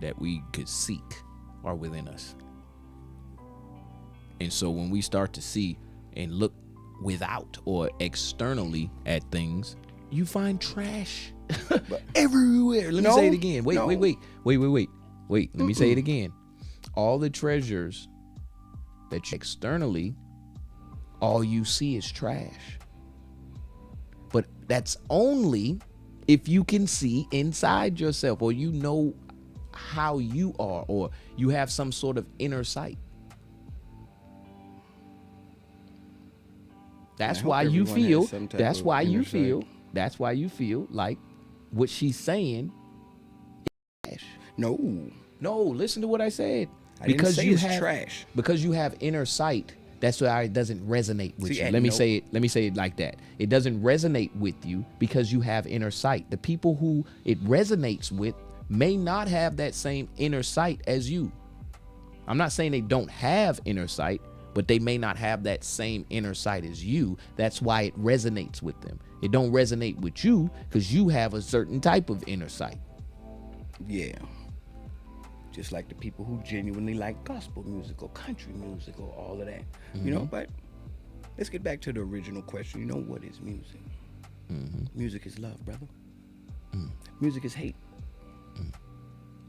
that we could seek are within us. And so when we start to see and look without or externally at things, you find trash everywhere. Let me say it again. Wait. Let me say it again. All the treasures that you externally, all you see is trash. But that's only if you can see inside yourself, or you know how you are, or you have some sort of inner sight. That's why you feel. That's why you feel. That's why you feel like what she's saying is trash. No, listen to what I said. I didn't say it's trash. Because you have inner sight. That's why it doesn't resonate with See, you. Let me say it like that. It doesn't resonate with you because you have inner sight. The people who it resonates with may not have that same inner sight as you. I'm not saying they don't have inner sight, but they may not have that same inner sight as you. That's why it resonates with them. It don't resonate with you because you have a certain type of inner sight. Yeah. Just like the people who genuinely like gospel music or country music or all of that. You know, but let's get back to the original question. You know, what is music? Music is love, brother. Music is hate.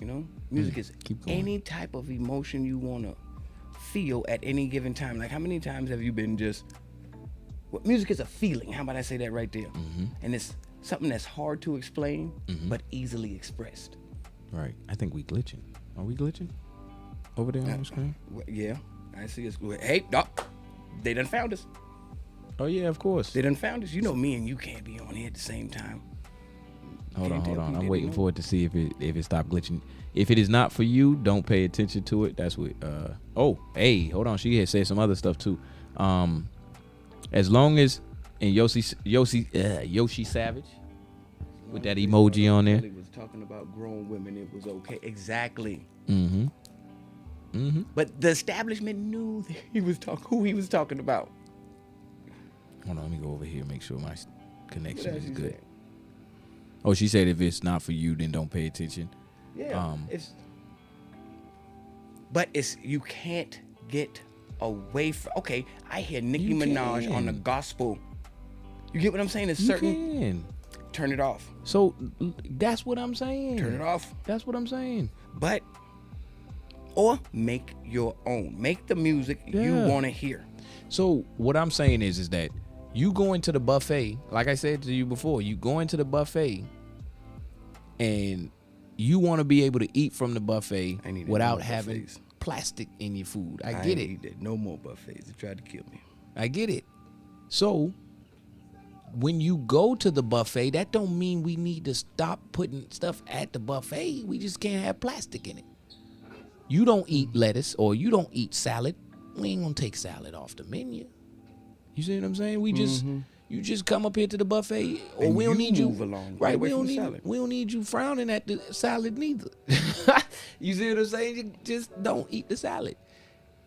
You know, music is any type of emotion you want to feel at any given time. Like, how many times have you been just, well, music is a feeling. How about I say that right there? And it's something that's hard to explain, but easily expressed. Right. I think we glitching. Are we glitching over there on the screen? Yeah, I see us. Hey, doc, they done found us. Oh yeah, of course. They done found us. You know, me and you can't be on here at the same time. Hold on. I'm waiting for it to see if it stopped glitching. If it is not for you, don't pay attention to it. That's what. Oh, hey, hold on. She had said some other stuff too. As long as and Yoshi Savage with that emoji on there. Was talking about grown women. It was okay. Exactly. Mm-hmm. But the establishment knew that who he was talking about. Hold on, let me go over here and make sure my connection What is else good. you said? Oh, she said if it's not for you, then don't pay attention. Yeah. But you can't get away from. Okay, I hear Nicki You Minaj on the can. gospel. You get what I'm saying? It's You certain. can. Turn it off. So that's what I'm saying. Turn it off. That's what I'm saying. But or make your own. Make the music you Yeah. want to hear. So what I'm saying is that you go into the buffet, like I said to you before, you go into the buffet and you want to be able to eat from the buffet I need to without know having buffets. plastic in your food. I I get ain't it. eat that. No more buffets. They tried to kill me. I get it. So when you go to the buffet, that don't mean we need to stop putting stuff at the buffet. We just can't have plastic in it. You don't eat lettuce or you don't eat salad. We ain't gonna take salad off the menu. You see what I'm saying? We just you just come up here to the buffet, or And we don't you need you move along. Get right. away We don't from the need salad. we don't need you frowning at the salad neither. You see what I'm saying? You just don't eat the salad.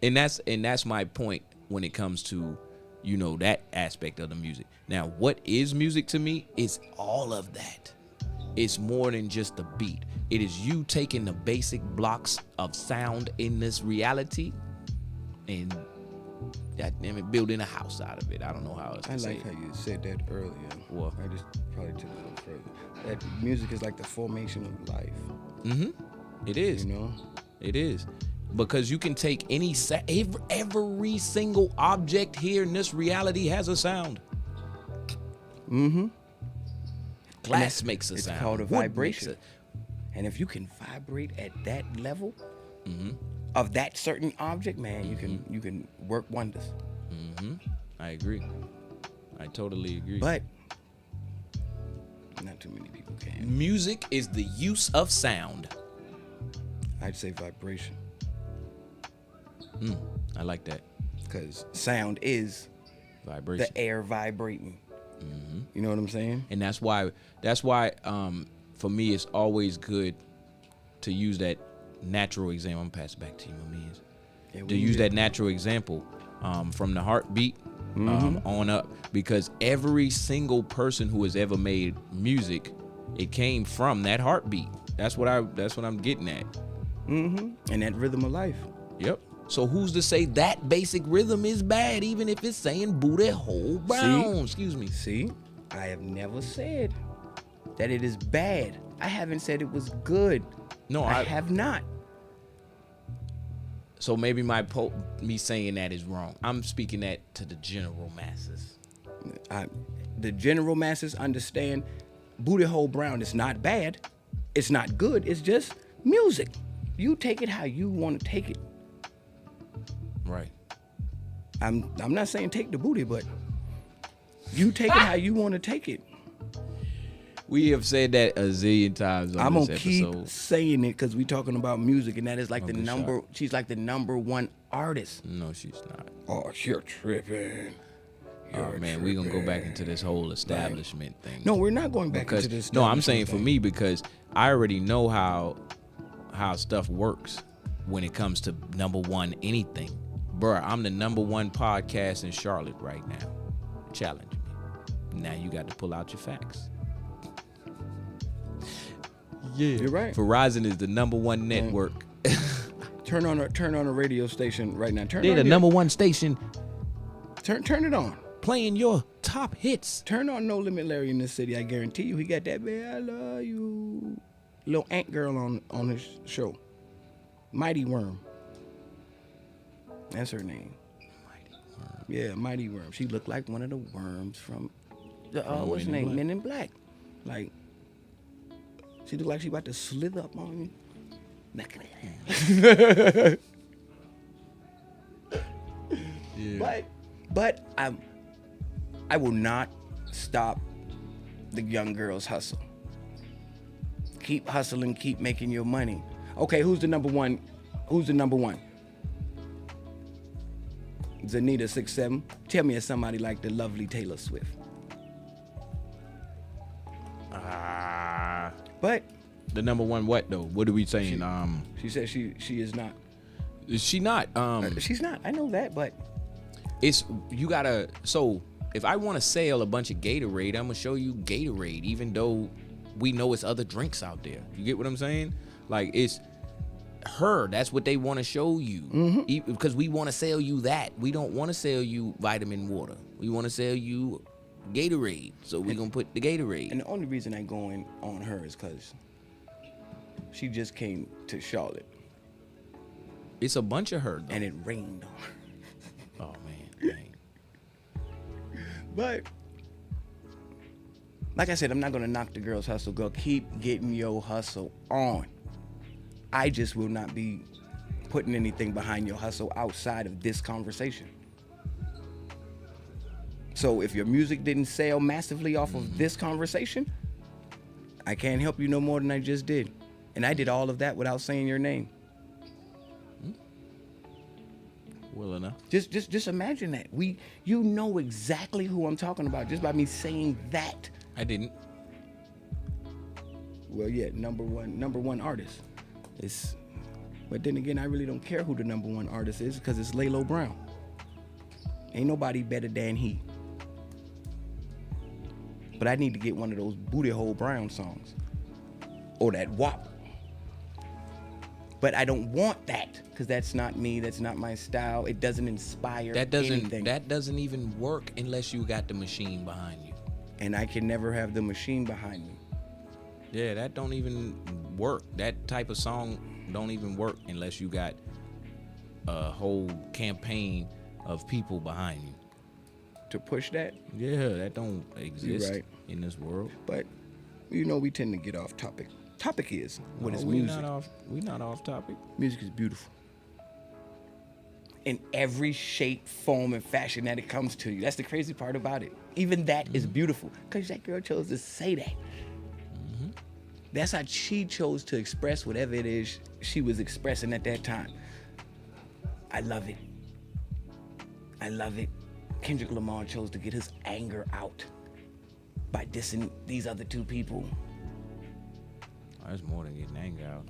And that's my point when it comes to, you know, that aspect of the music. Now, what is music to me? It's all of that. It's more than just the beat. It is you taking the basic blocks of sound in this reality and building a house out of it. I don't know how else to I say like it. how you said that earlier. What? I just probably took it a little further. That music is like the formation of life. It is. You know? It is. Because you can take any every single object here in this reality has a sound. Glass makes a It's sound. called a Wood makes vibration. And if you can vibrate at that level of that certain object, man, you can work wonders. I agree. I totally agree. But not too many people can. Music is the use of sound. I'd say vibration, I like that. because sound is Vibration. the air vibrating. You know what I'm saying? And that's why for me it's always good to use that natural example. I'm gonna pass it back to you, my man. Yeah, To use that natural example from the heartbeat on up, because every single person who has ever made music, it came from that heartbeat. That's what I'm getting at. And that rhythm of life. Yep. So who's to say that basic rhythm is bad, even if it's saying booty hole brown? Excuse me. See, I have never said that it is bad. I haven't said it was good. No, I have not. So maybe me saying that is wrong. I'm speaking that to the general masses. The general masses understand booty hole brown is not bad. It's not good. It's just music. You take it how you want to take it. Right. I'm not saying take the booty, but you take it how you want to take it. We have said that a zillion times on I'm this gonna episode. keep saying it because we talking about music, and that is like the Okay, number. shot. She's like the number one artist. No, she's not. Oh, you're tripping. Oh man, we gonna go back into this whole establishment thing. No, we're not going back because into this. no, I'm saying for thing. me because I already know how stuff works when it comes to number one anything. Bruh, I'm the number one podcast in Charlotte right now. Challenge me. Now you got to pull out your facts. Yeah, You're right. Verizon is the number one network. Turn on a radio station right now. Turn They're on the your- number one station Turn it on. playing your top hits. Turn on No Limit Larry in this city. I guarantee you, he got that baby. I love you. Little ant girl on his show. Mighty Worm. That's her name. Yeah, Mighty Worm. She looked like one of the worms from the what's her Men in name? Black. Men in Black. Like she looked like she about to slither up on you. But I will not stop the young girls' hustle. Keep hustling, keep making your money. Okay, who's the number one? Who's the number one? Zanita 6'7". Tell me it's somebody like the lovely Taylor Swift. But The number one what though? What are we saying? she said she is not. Is she not? She's not. I know that, but It's you gotta. So if I want to sell a bunch of Gatorade, I'm gonna show you Gatorade, even though we know it's other drinks out there. You get what I'm saying? Like it's her. That's what they want to show you, because we want to sell you that. We don't want to sell you vitamin water. We want to sell you Gatorade. So we're gonna put the Gatorade. and the only reason I going on her is because she just came to Charlotte It's a bunch of her. Though. and it rained on her. Oh man. Dang. But like I said, I'm not gonna knock the girls' hustle. Girl, keep getting your hustle on. I just will not be putting anything behind your hustle outside of this conversation. So if your music didn't sell massively off of this conversation, I can't help you no more than I just did. And I did all of that without saying your name. Well enough. Just imagine that. You know exactly who I'm talking about just by me saying that. I didn't. Well, yeah, number one artist. But then again, I really don't care who the number one artist is because it's Lalo Brown. Ain't nobody better than he. But I need to get one of those Booty Hole Brown songs. Or that WAP. But I don't want that because that's not me. That's not my style. It doesn't inspire anything. That doesn't even work unless you got the machine behind you. And I can never have the machine behind me. Yeah, that don't even work. That type of song don't even work unless you got a whole campaign of people behind you. To push that. Yeah, that don't exist right. in this world. But, we tend to get off topic. Topic is, what is music? We not off topic. Music is beautiful. In every shape, form, and fashion that it comes to you. That's the crazy part about it. Even that is beautiful. Because that girl chose to say that. That's how she chose to express whatever it is she was expressing at that time. I love it. I love it. Kendrick Lamar chose to get his anger out by dissing these other two people. That's more than getting anger out.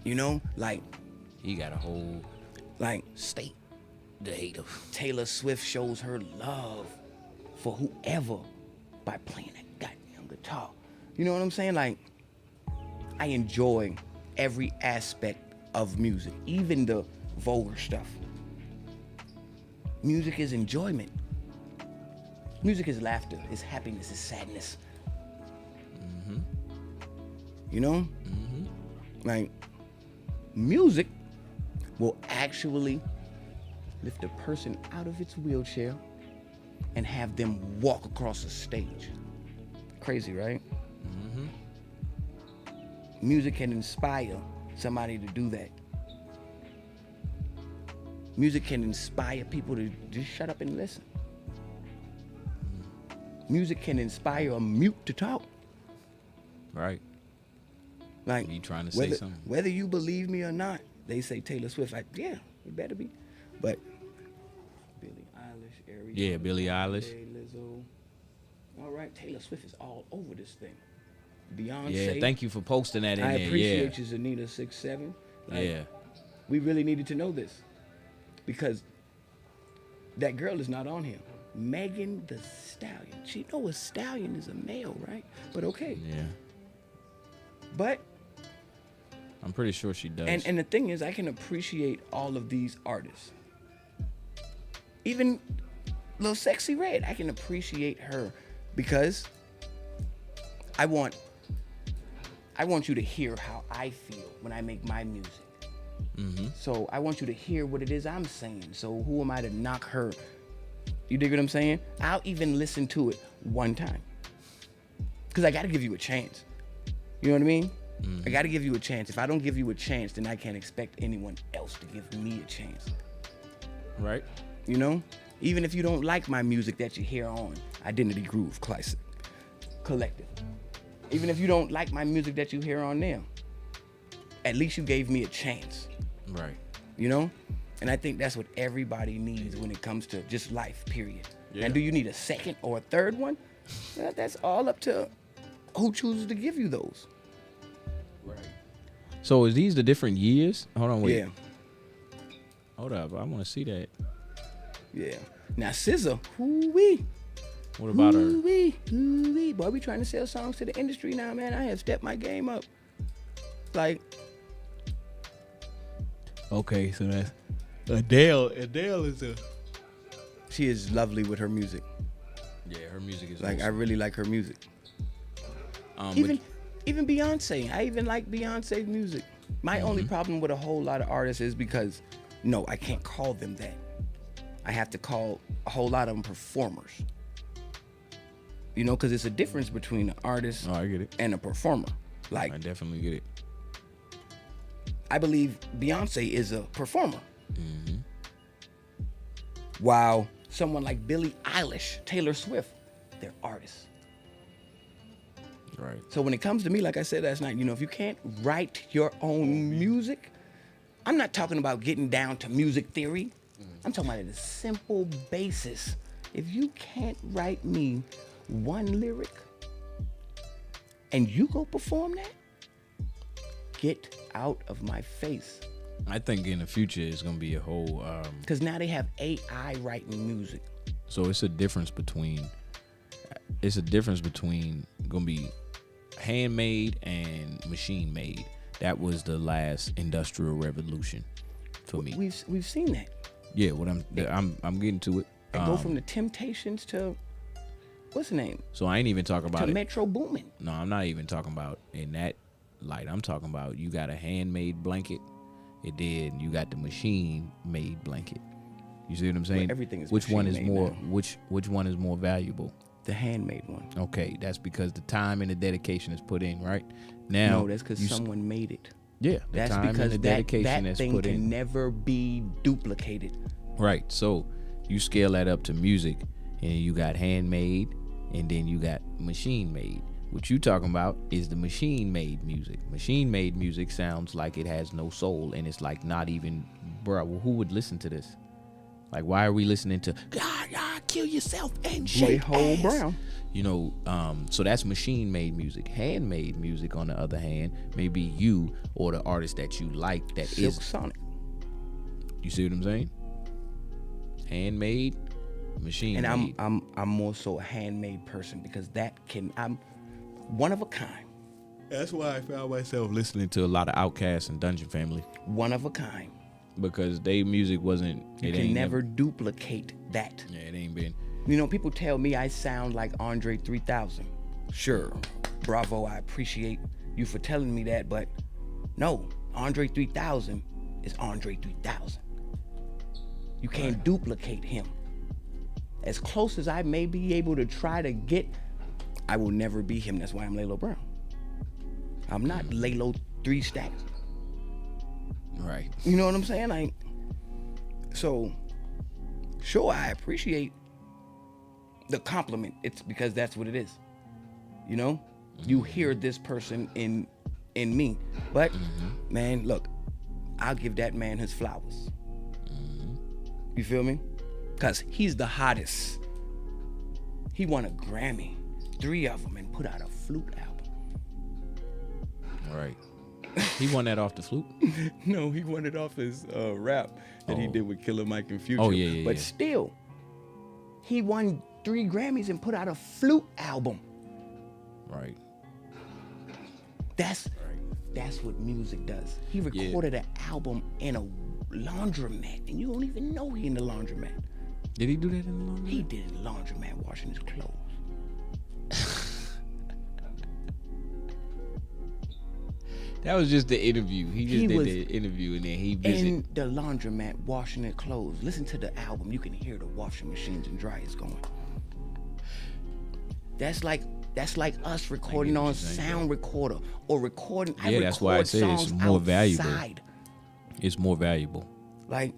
He got a whole state to hate him. Taylor Swift shows her love for whoever by playing that goddamn guitar. You know what I'm saying? I enjoy every aspect of music, even the vulgar stuff. Music is enjoyment. Music is laughter, it's happiness, it's sadness. Music will actually lift a person out of its wheelchair and have them walk across the stage. Crazy, right? Music can inspire somebody to do that. Music can inspire people to just shut up and listen. Music can inspire a mute to talk. Right. You trying to say something? Whether you believe me or not, they say Taylor Swift. Yeah, it better be. But Billie Eilish, Ariana. Yeah, Billie Eilish. Lizzo. All right, Taylor Swift is all over this thing. Beyonce. Yeah, thank you for posting that in I there. appreciate you, Zanita 67. Yeah. We really needed to know this because that girl is not on here. Megan Thee Stallion. She know a stallion is a male, right? But okay. Yeah. But I'm pretty sure she does. and the thing is, I can appreciate all of these artists. Even Lil Sexy Red, I can appreciate her because I want you to hear how I feel when I make my music. So I want you to hear what it is I'm saying. So who am I to knock her? You dig what I'm saying? I'll even listen to it one time. Because I got to give you a chance. You know what I mean? I got to give you a chance. If I don't give you a chance, then I can't expect anyone else to give me a chance. Right. Even if you don't like my music that you hear on Identity Groove Classic Collective. Even if you don't like my music that you hear on there, at least you gave me a chance. Right. And I think that's what everybody needs when it comes to just life, period. Yeah. And do you need a second or a third one? Well, that's all up to who chooses to give you those. Right. So is these the different years? Hold on, wait. Yeah. Hold up, I want to see that. Yeah. Now SZA, whoo-wee. What about her? Ooh-wee, ooh-wee. Boy, we trying to sell songs to the industry now, man. I have stepped my game up. Okay, so that's Adele. Adele is a. She is lovely with her music. Yeah, her music is I awesome. really like her music. Even Beyonce. I even like Beyonce's music. My only problem with a whole lot of artists is because, no, I can't call them that. I have to call a whole lot of them performers. Because it's a difference between an artist I get it. and a performer. I definitely get it. I believe Beyonce is a performer. While someone like Billie Eilish, Taylor Swift, they're artists. Right. So when it comes to me, like I said last night, if you can't write your own music, I'm not talking about getting down to music theory. I'm talking about at a simple basis. If you can't write me one lyric and you go perform that, get out of my face. I think in the future it's gonna be a whole. Because now they have AI writing music. So it's a difference between. Gonna be handmade and machine made. That was the last industrial revolution for me. We've seen that. Yeah, what I'm getting to it. They go from the Temptations to what's the name? So I ain't even talking about To it. Metro Boomin. No, I'm not even talking about in that light. I'm talking about you got a handmade blanket. It did. You got the machine made blanket. You see what I'm saying? everything is which one is machine-made more now. which one is more valuable? The handmade one. Okay, that's because the time and the dedication is put in, right? Now No, that's because someone made it. Yeah, the That's time because and the dedication that is thing put can in. never be duplicated. Right. So you scale that up to music, and you got handmade, and then you got machine made. What you talking about is the machine made music. Machine made music sounds like it has no soul, and it's like not even, bro. Well, who would listen to this? Like, why are we listening to kill yourself and shake J-Ho ass? Brown. So that's machine made music. Handmade music, on the other hand, may be you or the artist that you like. That is, Silk Sonic. you see what I'm saying? Handmade, machine And made. I'm more so a handmade person because I'm one of a kind. That's why I found myself listening to a lot of Outkast and Dungeon Family, One of a kind. because they music wasn't. You can never duplicate that. Yeah, it ain't been. People tell me I sound like Andre 3000. Sure, bravo, I appreciate you for telling me that, but no, Andre 3000 is Andre 3000. You can't duplicate him. As close as I may be able to try to get, I will never be him. That's why I'm Lalo Brown. I'm not Lalo 3 Stacks. Right. You know what I'm saying? So, sure, I appreciate the compliment. It's because that's what it is. You hear this person in me. But, man, look, I'll give that man his flowers. You feel me? Because he's the hottest. He won a Grammy, 3 of them, and put out a flute album. Right. He won that off the flute. No, he won it off his rap that he did with Killer Mike and Future. Oh, yeah. But still, he won 3 Grammys and put out a flute album. Right. That's what music does. He recorded an album in a laundromat, and you don't even know he in the laundromat. Did he do that in the laundry? He did it in the laundromat washing his clothes. That was just the interview. He He did was the interview, and then he In visited. the laundromat washing their clothes. Listen to the album. You can hear the washing machines and dryers going. That's like us recording on sound recorder or recording. I Yeah, that's why I record say it's songs more valuable. outside. It's more valuable. Like,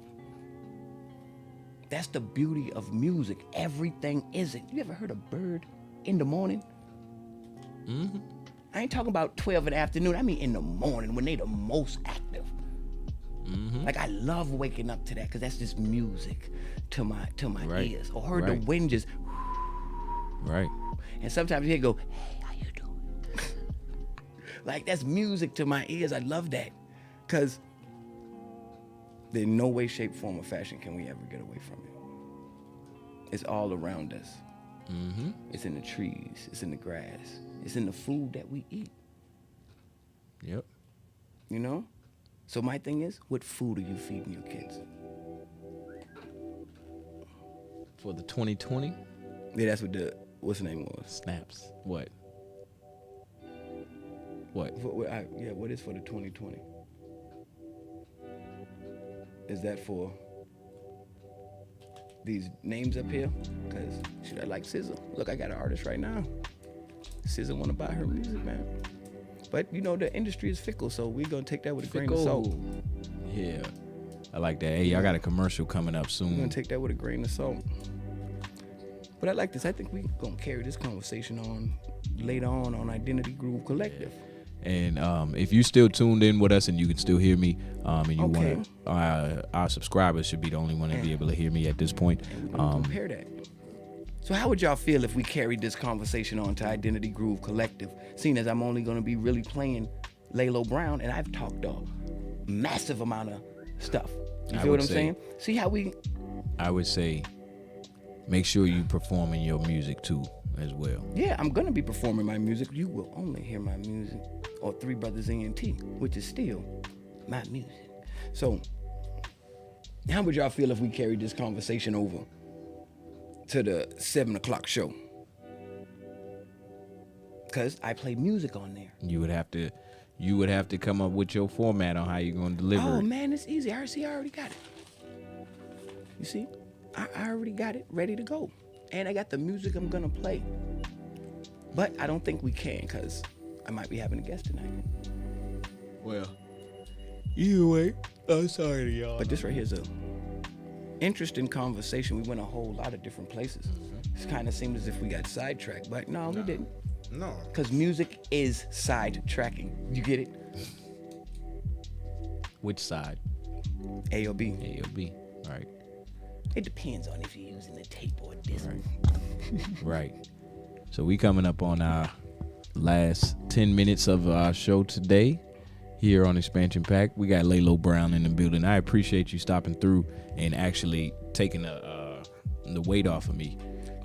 that's the beauty of music. Everything isn't. You ever heard a bird in the morning? Mm-hmm. I ain't talking about 12 in the afternoon. I mean in the morning when they the most active. Mm-hmm. Like, I love waking up to that because that's just music to my Right. ears. Or heard Right. the wind just, Right. and sometimes you hear go, hey, how you doing? Like, that's music to my ears. I love that. Because in no way, shape, form, or fashion can we ever get away from it. It's all around us. Mm-hmm. It's in the trees. It's in the grass. It's in the food that we eat. Yep. So my thing is, what food are you feeding your kids? For the 2020 Yeah, that's what what's the name was. snaps. What? What? What is for the 2020? Is that for these names up here? Because should I like SZA? Look, I got an artist right now. SZA want to buy her music, man. But the industry is fickle, so we're gonna take that with a grain of salt. Yeah. I like that. Hey, y'all got a commercial coming up We're soon. gonna take that with a grain of salt. But I like this. I think we're gonna carry this conversation on later on Identity Groove Collective. And if you still tuned in with us and you can still hear me, and you Okay. want our subscribers should be the only one to be able to hear me at this point. And we're gonna compare that. So how would y'all feel if we carried this conversation on to Identity Groove Collective, seeing as I'm only gonna be really playing Lalo Brown and I've talked a massive amount of stuff. You I feel what would I'm say- saying? See how we I would say make sure you performing your music too as well. Yeah, I'm gonna be performing my music. You will only hear my music or Three Brothers ENT, which is still my music. So, how would y'all feel if we carried this conversation over to the 7 o'clock show? Cause I play music on there. You would have to come up with your format on how you're going to deliver Oh it. man, it's easy. I already got it. You see, I already got it ready to go, and I got the music I'm gonna play. But I don't think we can, cause I might be having a guest tonight. Well, either way, I'm sorry to y'all. But this right here is a interesting conversation. We went a whole lot of different places. It kind of seemed as if we got sidetracked, but no, we didn't. No. Because music is sidetracking. You get it? Which side? A or B. A or B? Right. It depends on if you're using the tape or a disc. Right. So we coming up on our last 10 minutes of our show today here on Expansion Pack. We got Lalo Brown in the building. I appreciate you stopping through and actually taking the weight off of me,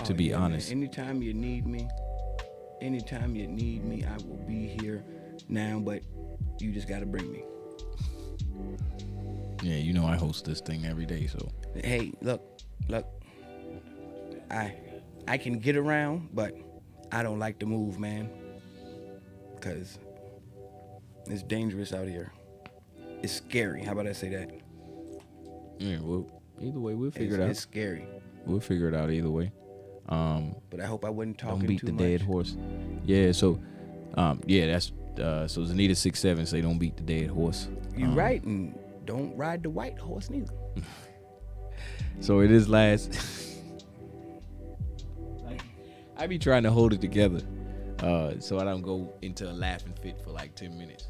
to be Yeah, man. honest. Anytime you need me, I will be here now, but you just got to bring me. Yeah, you know I host this thing every day, so. Hey, look. I can get around, but I don't like to move, man. Because it's dangerous out here. It's scary. How about I say that? Yeah, well, either way, we'll figure It's it out. scary. We'll figure it out either way. But I hope I wasn't talking Don't beat too the much. dead horse. Yeah, so, that's, so Zanita 6'7" say don't beat the dead horse. You right, and don't ride the white horse neither. So it is last. I be trying to hold it together, so I don't go into a laughing fit for like 10 minutes.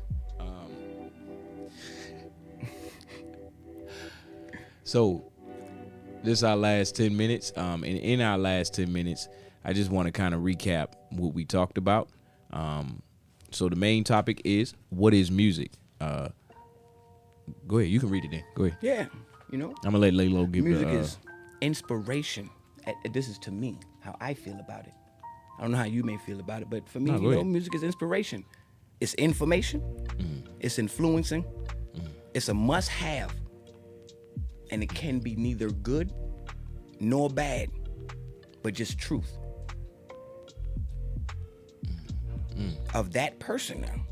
So this is our last 10 minutes. And in our last 10 minutes, I just want to kind of recap what we talked about. So the main topic is, what is music? Go ahead, you can read it then. Go ahead. Yeah, you know, I'm gonna let Lalo give music the, is inspiration. This is to me how I feel about it. I don't know how you may feel about it, but for me, No, go you know, ahead. music is inspiration. It's information. It's influencing. It's a must-have, and it can be neither good nor bad, but just truth of that person now.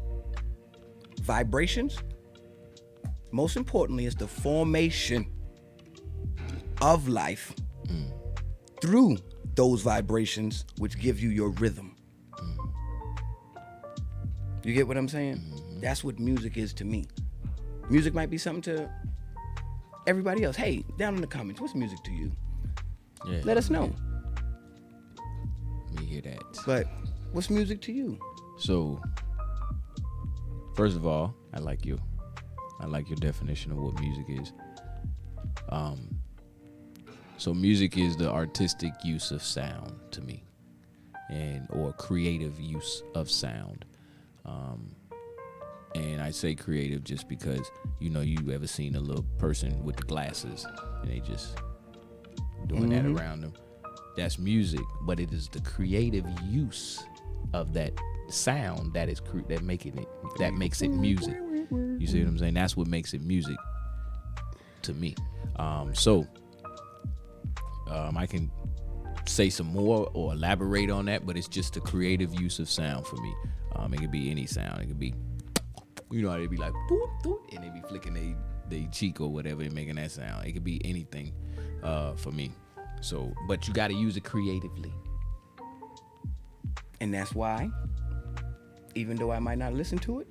Vibrations. Most importantly, is the formation of life through those vibrations, which give you your rhythm. You get what I'm saying? That's what music is to me. Music might be something to everybody else. Hey, down in the comments, what's music to you? yeah, Let us know. Let me hear that. But what's music to you? So, first of all, I like your definition of what music is. So music is the artistic use of sound to me, or creative use of sound. And I say creative just because, you know, you ever seen a little person with the glasses and they just doing that around them. That's music, but it is the creative use of that sound that is that makes it music. You see what I'm saying? That's what makes it music to me. I can say some more or elaborate on that, but it's just the creative use of sound for me. It could be any sound. It could be, you know how they be like, boop, boop, and they be flicking they cheek or whatever and making that sound. It could be anything for me. So, but you got to use it creatively. And that's why, even though I might not listen to it,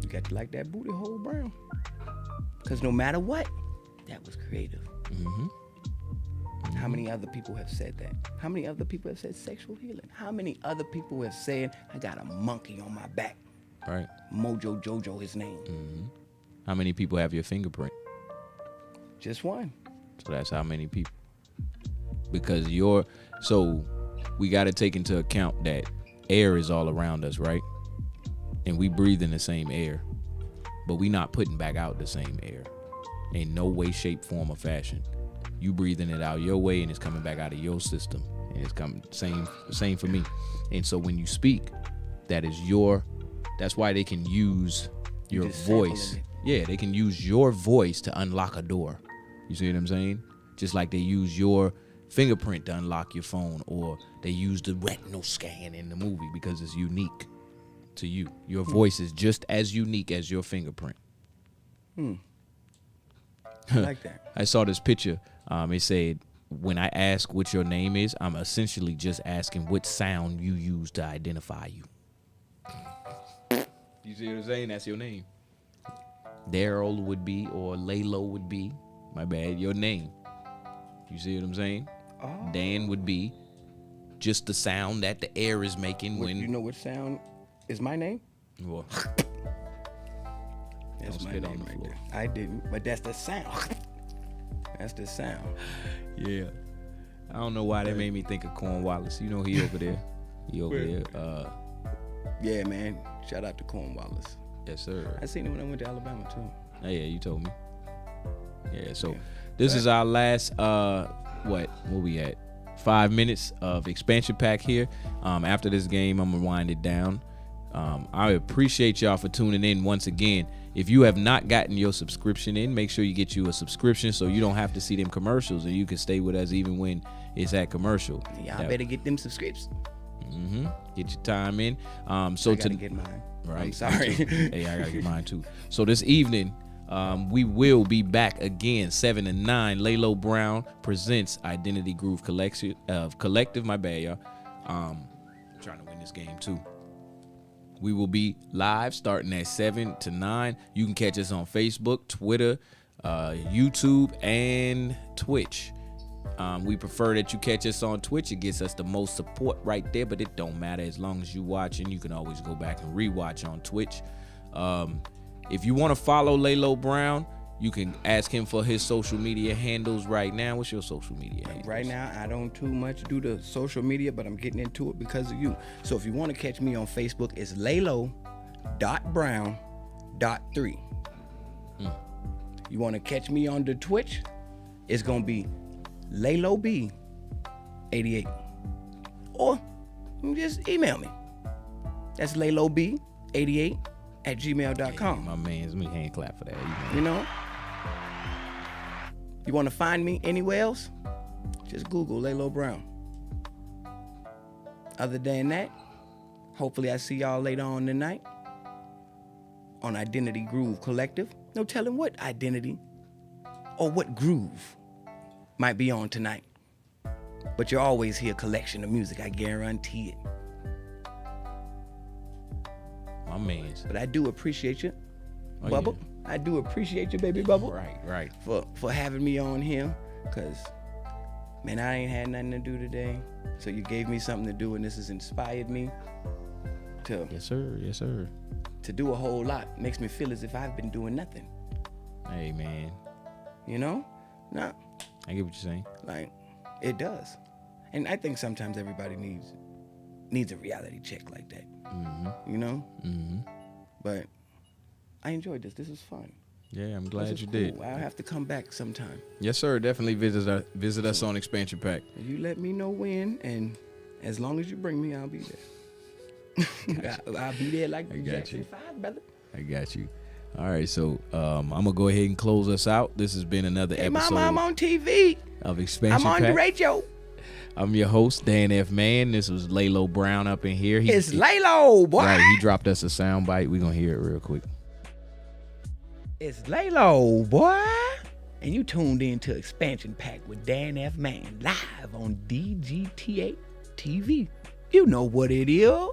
you got to like that booty hole brown. Because no matter what, That was creative. Mm-hmm. How many other people have said that? How many other people have said sexual healing? How many other people have said, I got a monkey on my back? Right. Mojo Jojo, his name. How many people have your fingerprint? Just one. So that's how many people. Because so we got to take into account that air is all around us, right? And we breathe in the same air, but we not putting back out the same air in no way, shape, form, or fashion. You breathing it out your way and it's coming back out of your system, and it's coming same for me. And so when you speak, that's why they can use your just voice. sampling Yeah, they can use your voice to unlock a door. You see what I'm saying? Just like they use your fingerprint to unlock your phone, or they use the retinal scan in the movie because it's unique to you. Your voice is just as unique as your fingerprint. I like that. I saw this picture. It said, when I ask what your name is, I'm essentially just asking what sound you use to identify you. You see what I'm saying? That's your name. Daryl would be, or Laylo would be, my bad, your name. You see what I'm saying? Oh. Dan would be just the sound that the air is making when... You know what sound is my name? Well, That's Don't my spit name on the right floor. there. I didn't, but that's the sound. That's the sound. yeah. I don't know why that made me think of Cornwallis. You know he over there. He over there. Yeah, man. Shout out to Cornwallis. Yes, sir. I seen it when I went to Alabama too. Oh, yeah, you told me. Yeah, so Yeah. this is our last where we at? 5 minutes of expansion pack here. After this game, I'm gonna wind it down. I appreciate y'all for tuning in once again. If you have not gotten your subscription in, make sure you get you a subscription so you don't have to see them commercials, and you can stay with us even when it's at commercial. Y'all better get them subscriptions. Get your time in. So I gotta to get mine. right. I'm sorry. Hey, I gotta get mine too. So this evening, we will be back again, 7 and 9. Laylo Brown presents Identity Groove Collective. My bad, y'all. I'm trying to win this game too. We will be live starting at 7 to 9. You can catch us on Facebook, Twitter, YouTube, and Twitch. We prefer that you catch us on Twitch. It gets us the most support right there, but it don't matter as long as you watching. You can always go back and rewatch on Twitch. If you want to follow Laylo Brown, you can ask him for his social media handles right now. What's your social media handles? Right now, I don't too much do the social media, but I'm getting into it because of you. So if you want to catch me on Facebook, it's laylo.brown.3. You want to catch me on the Twitch, it's going to be LayloB88. Or just email me. That's LayloB88@gmail.com. My man's me hand clap for that. You know? You want to find me anywhere else? Just Google Laylo Brown. Other than that, hopefully I see y'all later on tonight on Identity Groove Collective. No telling what identity or what groove might be on tonight. But you'll always hear a collection of music, I guarantee it. My man's. But I do appreciate you, Oh, Bubba. yeah. I do appreciate you, baby Bubba. Right. For having me on here, because, man, I ain't had nothing to do today. So you gave me something to do, and this has inspired me to Yes, sir. to do a whole lot. Makes me feel as if I've been doing nothing, Hey, man. you know? Nah, I get what you're saying. like, it does. And I think sometimes everybody needs a reality check like that, you know? But I enjoyed this. This is fun. Yeah, I'm This glad is you cool. did. I'll have to come back sometime. Yes, sir. Definitely visit us on Expansion Pack. You let me know when, and as long as you bring me, I'll be there. I'll be there like I got Jackson you. 5, brother. I got you. All right, so I'm gonna go ahead and close us out. This has been another Hey, episode mama, I'm on TV. of Expansion I'm on Pack. the radio. I'm your host, Dan F. Mann. This was Laylo Brown up in here. It's Laylo, boy. Right, he dropped us a sound bite. We're gonna hear it real quick. It's Laylo, boy. And you tuned in to Expansion Pack with Dan F. Mann live on DGTA TV. You know what it is.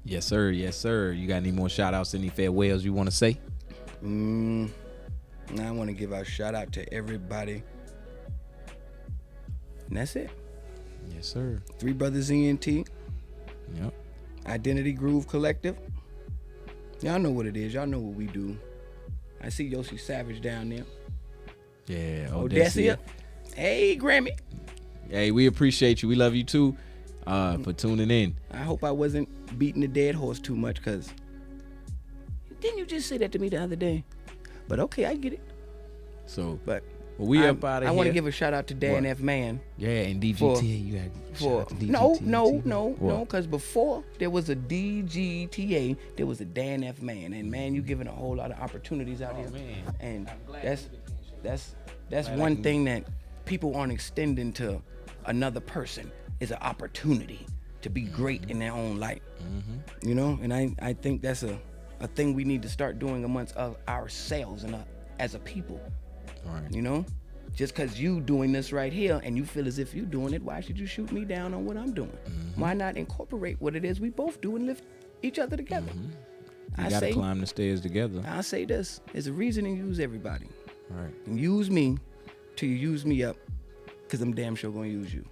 Yes, sir. Yes, sir. You got any more shout outs, any farewells you want to say? And I want to give a shout out to everybody. And that's it. Yes, sir. Three Brothers ENT, Yep. Identity Groove Collective. Y'all know what it is. Y'all know what we do. I see Yoshi Savage down there. Yeah. Odessia. Hey, Grammy. Hey, we appreciate you. We love you too for tuning in. I hope I wasn't beating the dead horse too much, because didn't you just say that to me the other day? But okay, I get it. So, But well, we up out of I here. want to give a shout out to Dan What? F. Man. Yeah, and DGT. for- You had For no, because before there was a DGTA, there was a Dan F. Man, and man, you giving a whole lot of opportunities out here, man. and that's one thing that people aren't extending to another person is an opportunity to be great in their own light, you know, and I think that's a thing we need to start doing amongst ourselves and as a people, Right. you know. Just because you doing this right here and you feel as if you doing it, why should you shoot me down on what I'm doing? Why not incorporate what it is we both do and lift each other together? You gotta climb the stairs together. I say this, there's a reason to use everybody. Right. And use me till you use me up, because I'm damn sure going to use you.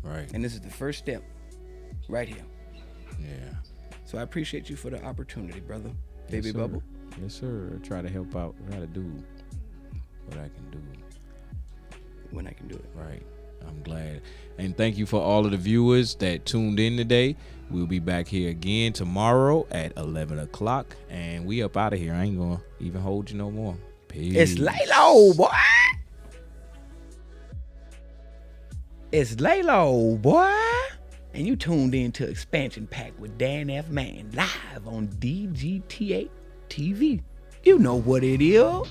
Right. And this is the first step right here. Yeah. So I appreciate you for the opportunity, brother. Baby Yes, sir. Bubble. Yes, sir. I try to help out. I gotta do what I can do. When I can do it. Right. I'm glad. And thank you for all of the viewers that tuned in today. We'll be back here again tomorrow at 11 o'clock. And we up out of here. I ain't going to even hold you no more. Peace. It's Laylo, boy. It's Laylo, boy. And you tuned in to Expansion Pack with Dan F. Man live on DGTA TV. You know what it is.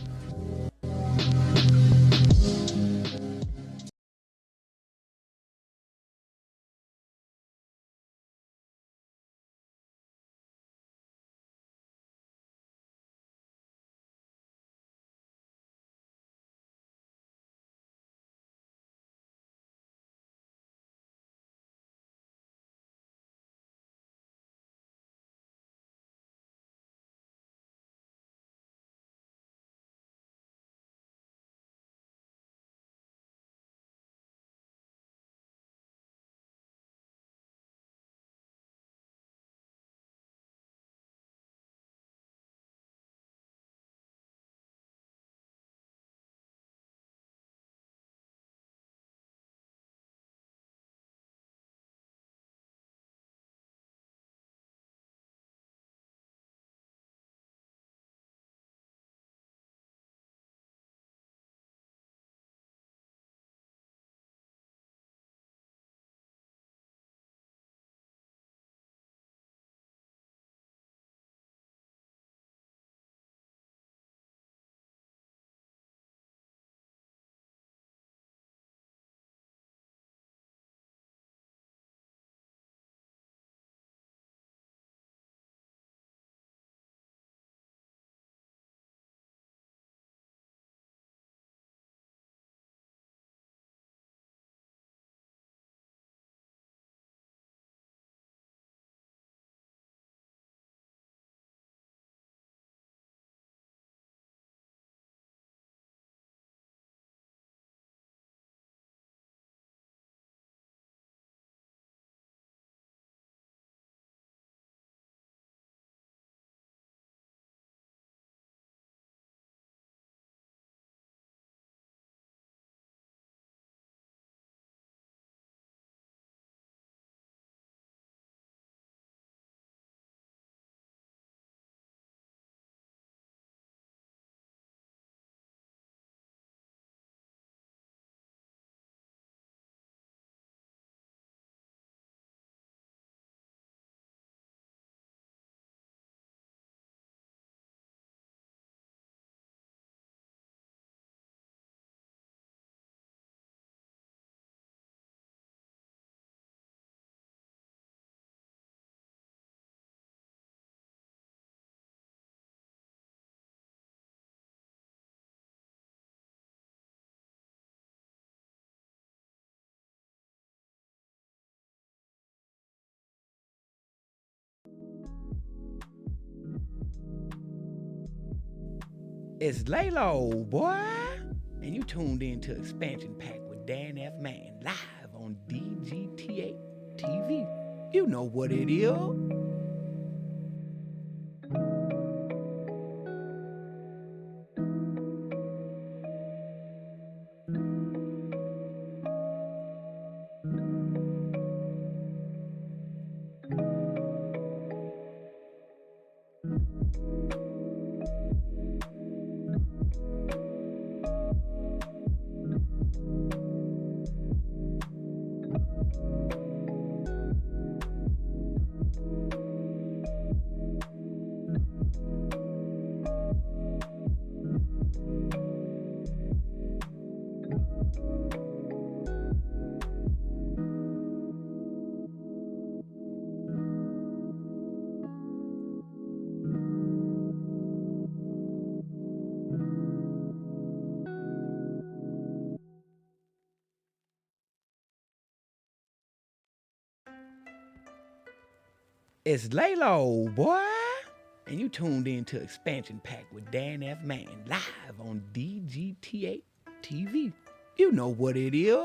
It's Laylo, boy. And you tuned in to Expansion Pack with Dan F. Man live on DGTA TV. You know what it is. It's Laylo, boy. And you tuned in to Expansion Pack with Dan F. Man live on DGTA TV. You know what it is.